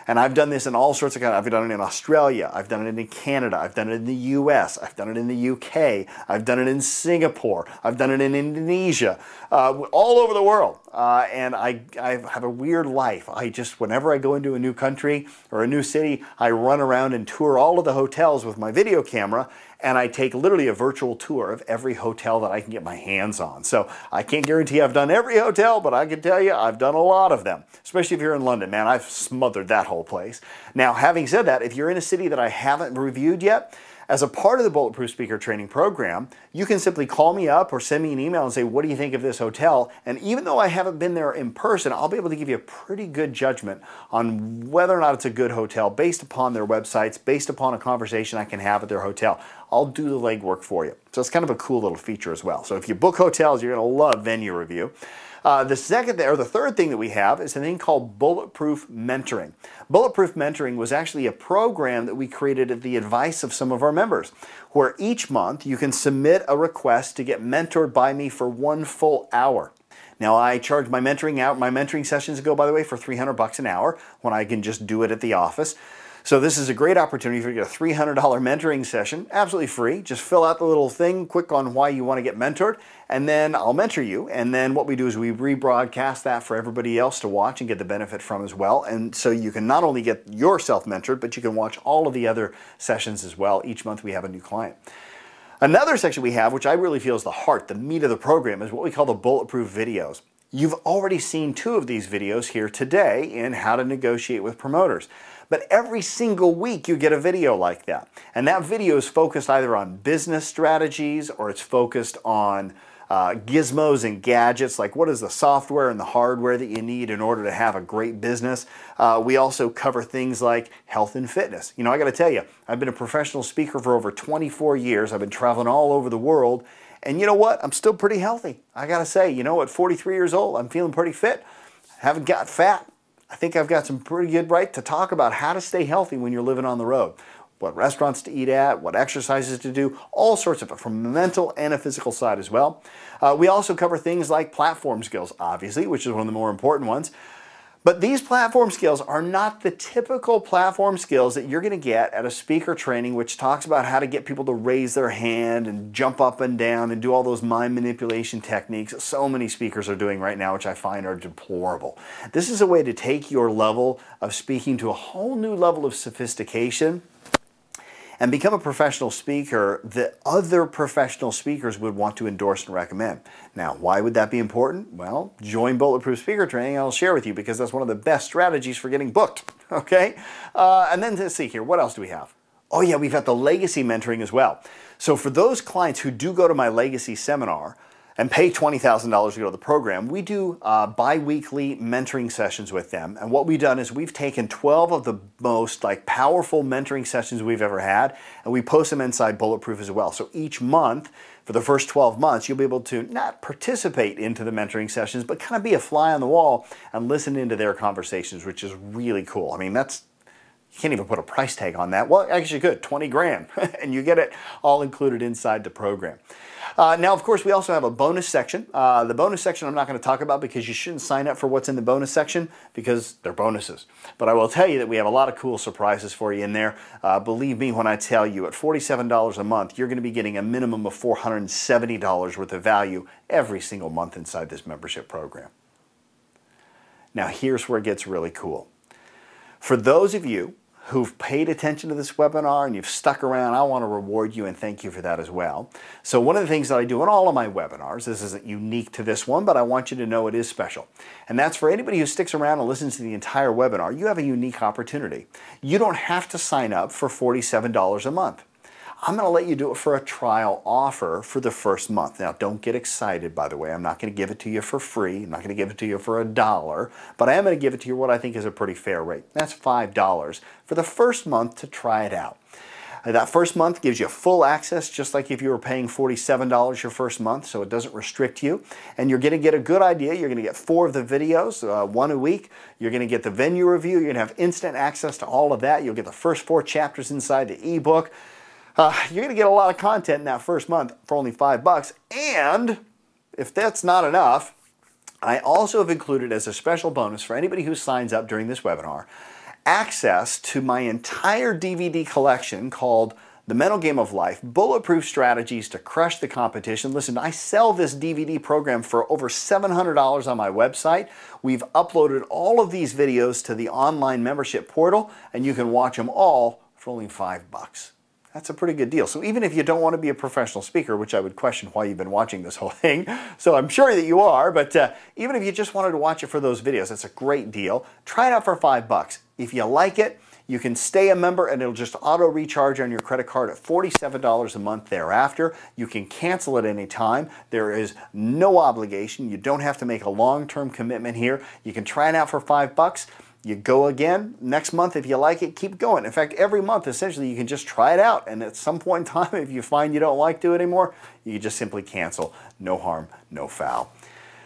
And I've done this in all sorts of I've done it in Australia, I've done it in Canada, I've done it in the US, I've done it in the UK, I've done it in Singapore, I've done it in Indonesia, all over the world. And I have a weird life. Whenever I go into a new country or a new city, I run around and tour all of the hotels with my video camera, and I take literally a virtual tour of every hotel that I can get my hands on. So I can't guarantee I've done every hotel, but I can tell you I've done a lot of them, especially if you're in London. Man, I've smothered that whole place. Now, having said that, if you're in a city that I haven't reviewed yet, as a part of the Bulletproof Speaker Training Program, you can simply call me up or send me an email and say, what do you think of this hotel? And even though I haven't been there in person, I'll be able to give you a pretty good judgment on whether or not it's a good hotel based upon their websites, based upon a conversation I can have at their hotel. I'll do the legwork for you. So it's kind of a cool little feature as well. So if you book hotels, you're going to love Venue Review. The third thing that we have is a thing called Bulletproof Mentoring. Bulletproof Mentoring was actually a program that we created at the advice of some of our members, where each month you can submit a request to get mentored by me for 1 full hour. Now, I charge my mentoring sessions go, by the way, for $300 an hour when I can just do it at the office. So this is a great opportunity for you to get a $300 mentoring session, absolutely free. Just fill out the little thing, click on why you want to get mentored, and then I'll mentor you. And then what we do is we rebroadcast that for everybody else to watch and get the benefit from as well. And so you can not only get yourself mentored, but you can watch all of the other sessions as well. Each month we have a new client. Another section we have, which I really feel is the heart, the meat of the program, is what we call the Bulletproof videos. You've already seen 2 of these videos here today in how to negotiate with promoters. But every single week you get a video like that. And that video is focused either on business strategies or it's focused on gizmos and gadgets, like what is the software and the hardware that you need in order to have a great business. We also cover things like health and fitness. You know, I got to tell you, I've been a professional speaker for over 24 years. I've been traveling all over the world. And you know what? I'm still pretty healthy. I got to say, you know, at 43 years old, I'm feeling pretty fit. Haven't got fat. I think I've got some pretty good right to talk about how to stay healthy when you're living on the road. What restaurants to eat at, what exercises to do, all sorts of it from a mental and a physical side as well. We also cover things like platform skills, obviously, which is one of the more important ones. But these platform skills are not the typical platform skills that you're going to get at a speaker training, which talks about how to get people to raise their hand and jump up and down and do all those mind manipulation techniques that so many speakers are doing right now, which I find are deplorable. This is a way to take your level of speaking to a whole new level of sophistication and become a professional speaker that other professional speakers would want to endorse and recommend. Now, why would that be important? Well, join Bulletproof Speaker Training and I'll share with you because that's one of the best strategies for getting booked, okay? And then let's see here, what else do we have? Oh yeah, we've got the Legacy Mentoring as well. So for those clients who do go to my Legacy seminar and pay $20,000 to go to the program, we do bi-weekly mentoring sessions with them. And what we've done is we've taken 12 of the most powerful mentoring sessions we've ever had, and we post them inside Bulletproof as well. So each month, for the first 12 months, you'll be able to not participate into the mentoring sessions, but kind of be a fly on the wall and listen into their conversations, which is really cool. I mean, you can't even put a price tag on that. Well, actually you could, 20 grand, and you get it all included inside the program. Now, of course, we also have a bonus section. The bonus section I'm not going to talk about because you shouldn't sign up for what's in the bonus section because they're bonuses. But I will tell you that we have a lot of cool surprises for you in there. Believe me when I tell you, at $47 a month, you're going to be getting a minimum of $470 worth of value every single month inside this membership program. Now, here's where it gets really cool. For those of you who've paid attention to this webinar and you've stuck around, I want to reward you and thank you for that as well. So one of the things that I do in all of my webinars, this isn't unique to this one, but I want you to know it is special. And that's for anybody who sticks around and listens to the entire webinar, you have a unique opportunity. You don't have to sign up for $47 a month. I'm going to let you do it for a trial offer for the first month. Now, don't get excited, by the way. I'm not going to give it to you for free. I'm not going to give it to you for $1, but I am going to give it to you what I think is a pretty fair rate. That's $5 for the first month to try it out. That first month gives you full access, just like if you were paying $47 your first month, so it doesn't restrict you. And you're going to get a good idea. You're going to get 4 of the videos, 1 a week. You're going to get the venue review. You're going to have instant access to all of that. You'll get the first 4 chapters inside the ebook. You're going to get a lot of content in that first month for only $5. And if that's not enough, I also have included as a special bonus for anybody who signs up during this webinar, access to my entire DVD collection called The Mental Game of Life, Bulletproof Strategies to Crush the Competition. Listen, I sell this DVD program for over $700 on my website. We've uploaded all of these videos to the online membership portal, and you can watch them all for only $5. That's a pretty good deal. So even if you don't want to be a professional speaker, which I would question why you've been watching this whole thing, so I'm sure that you are, but even if you just wanted to watch it for those videos, that's a great deal. Try it out for $5. If you like it, you can stay a member and it'll just auto recharge on your credit card at $47 a month thereafter. You can cancel at any time. There is no obligation. You don't have to make a long-term commitment here. You can try it out for $5. You go again next month. If you like it, keep going. In fact, every month, essentially, you can just try it out. And at some point in time, if you find you don't like to do it anymore, you can just simply cancel. No harm, no foul.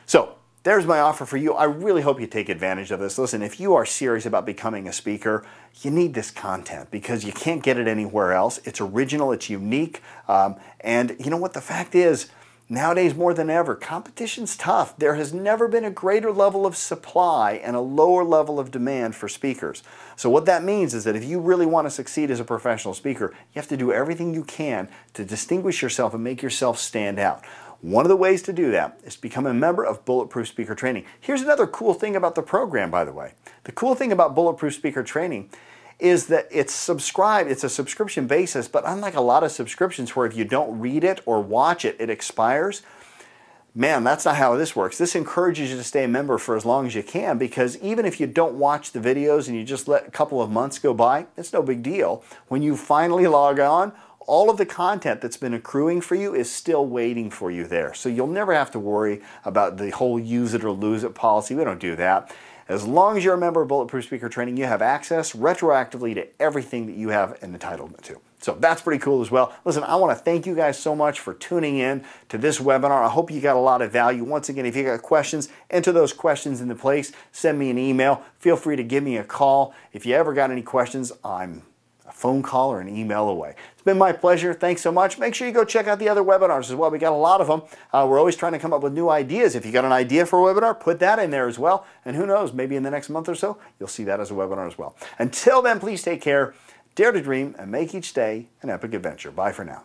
So there's my offer for you. I really hope you take advantage of this. Listen, if you are serious about becoming a speaker, you need this content because you can't get it anywhere else. It's original, it's unique. And you know what? The fact is, nowadays, more than ever, competition's tough. There has never been a greater level of supply and a lower level of demand for speakers. So what that means is that if you really want to succeed as a professional speaker, you have to do everything you can to distinguish yourself and make yourself stand out. One of the ways to do that is to become a member of Bulletproof Speaker Training. Here's another cool thing about the program, by the way. The cool thing about Bulletproof Speaker Training is that it's a subscription basis, but unlike a lot of subscriptions where if you don't read it or watch it, it expires, man, that's not how this works. This encourages you to stay a member for as long as you can because even if you don't watch the videos and you just let a couple of months go by, it's no big deal. When you finally log on, all of the content that's been accruing for you is still waiting for you there. So you'll never have to worry about the whole use it or lose it policy. We don't do that. As long as you're a member of Bulletproof Speaker Training, you have access retroactively to everything that you have an entitlement to. So that's pretty cool as well. Listen, I want to thank you guys so much for tuning in to this webinar. I hope you got a lot of value. Once again, if you got questions, enter those questions into place. Send me an email. Feel free to give me a call. If you ever got any questions, I'm a phone call or an email away. It's been my pleasure. Thanks so much. Make sure you go check out the other webinars as well. We got a lot of them. We're always trying to come up with new ideas. If you got an idea for a webinar, put that in there as well. And who knows, maybe in the next month or so, you'll see that as a webinar as well. Until then, please take care, dare to dream, and make each day an epic adventure. Bye for now.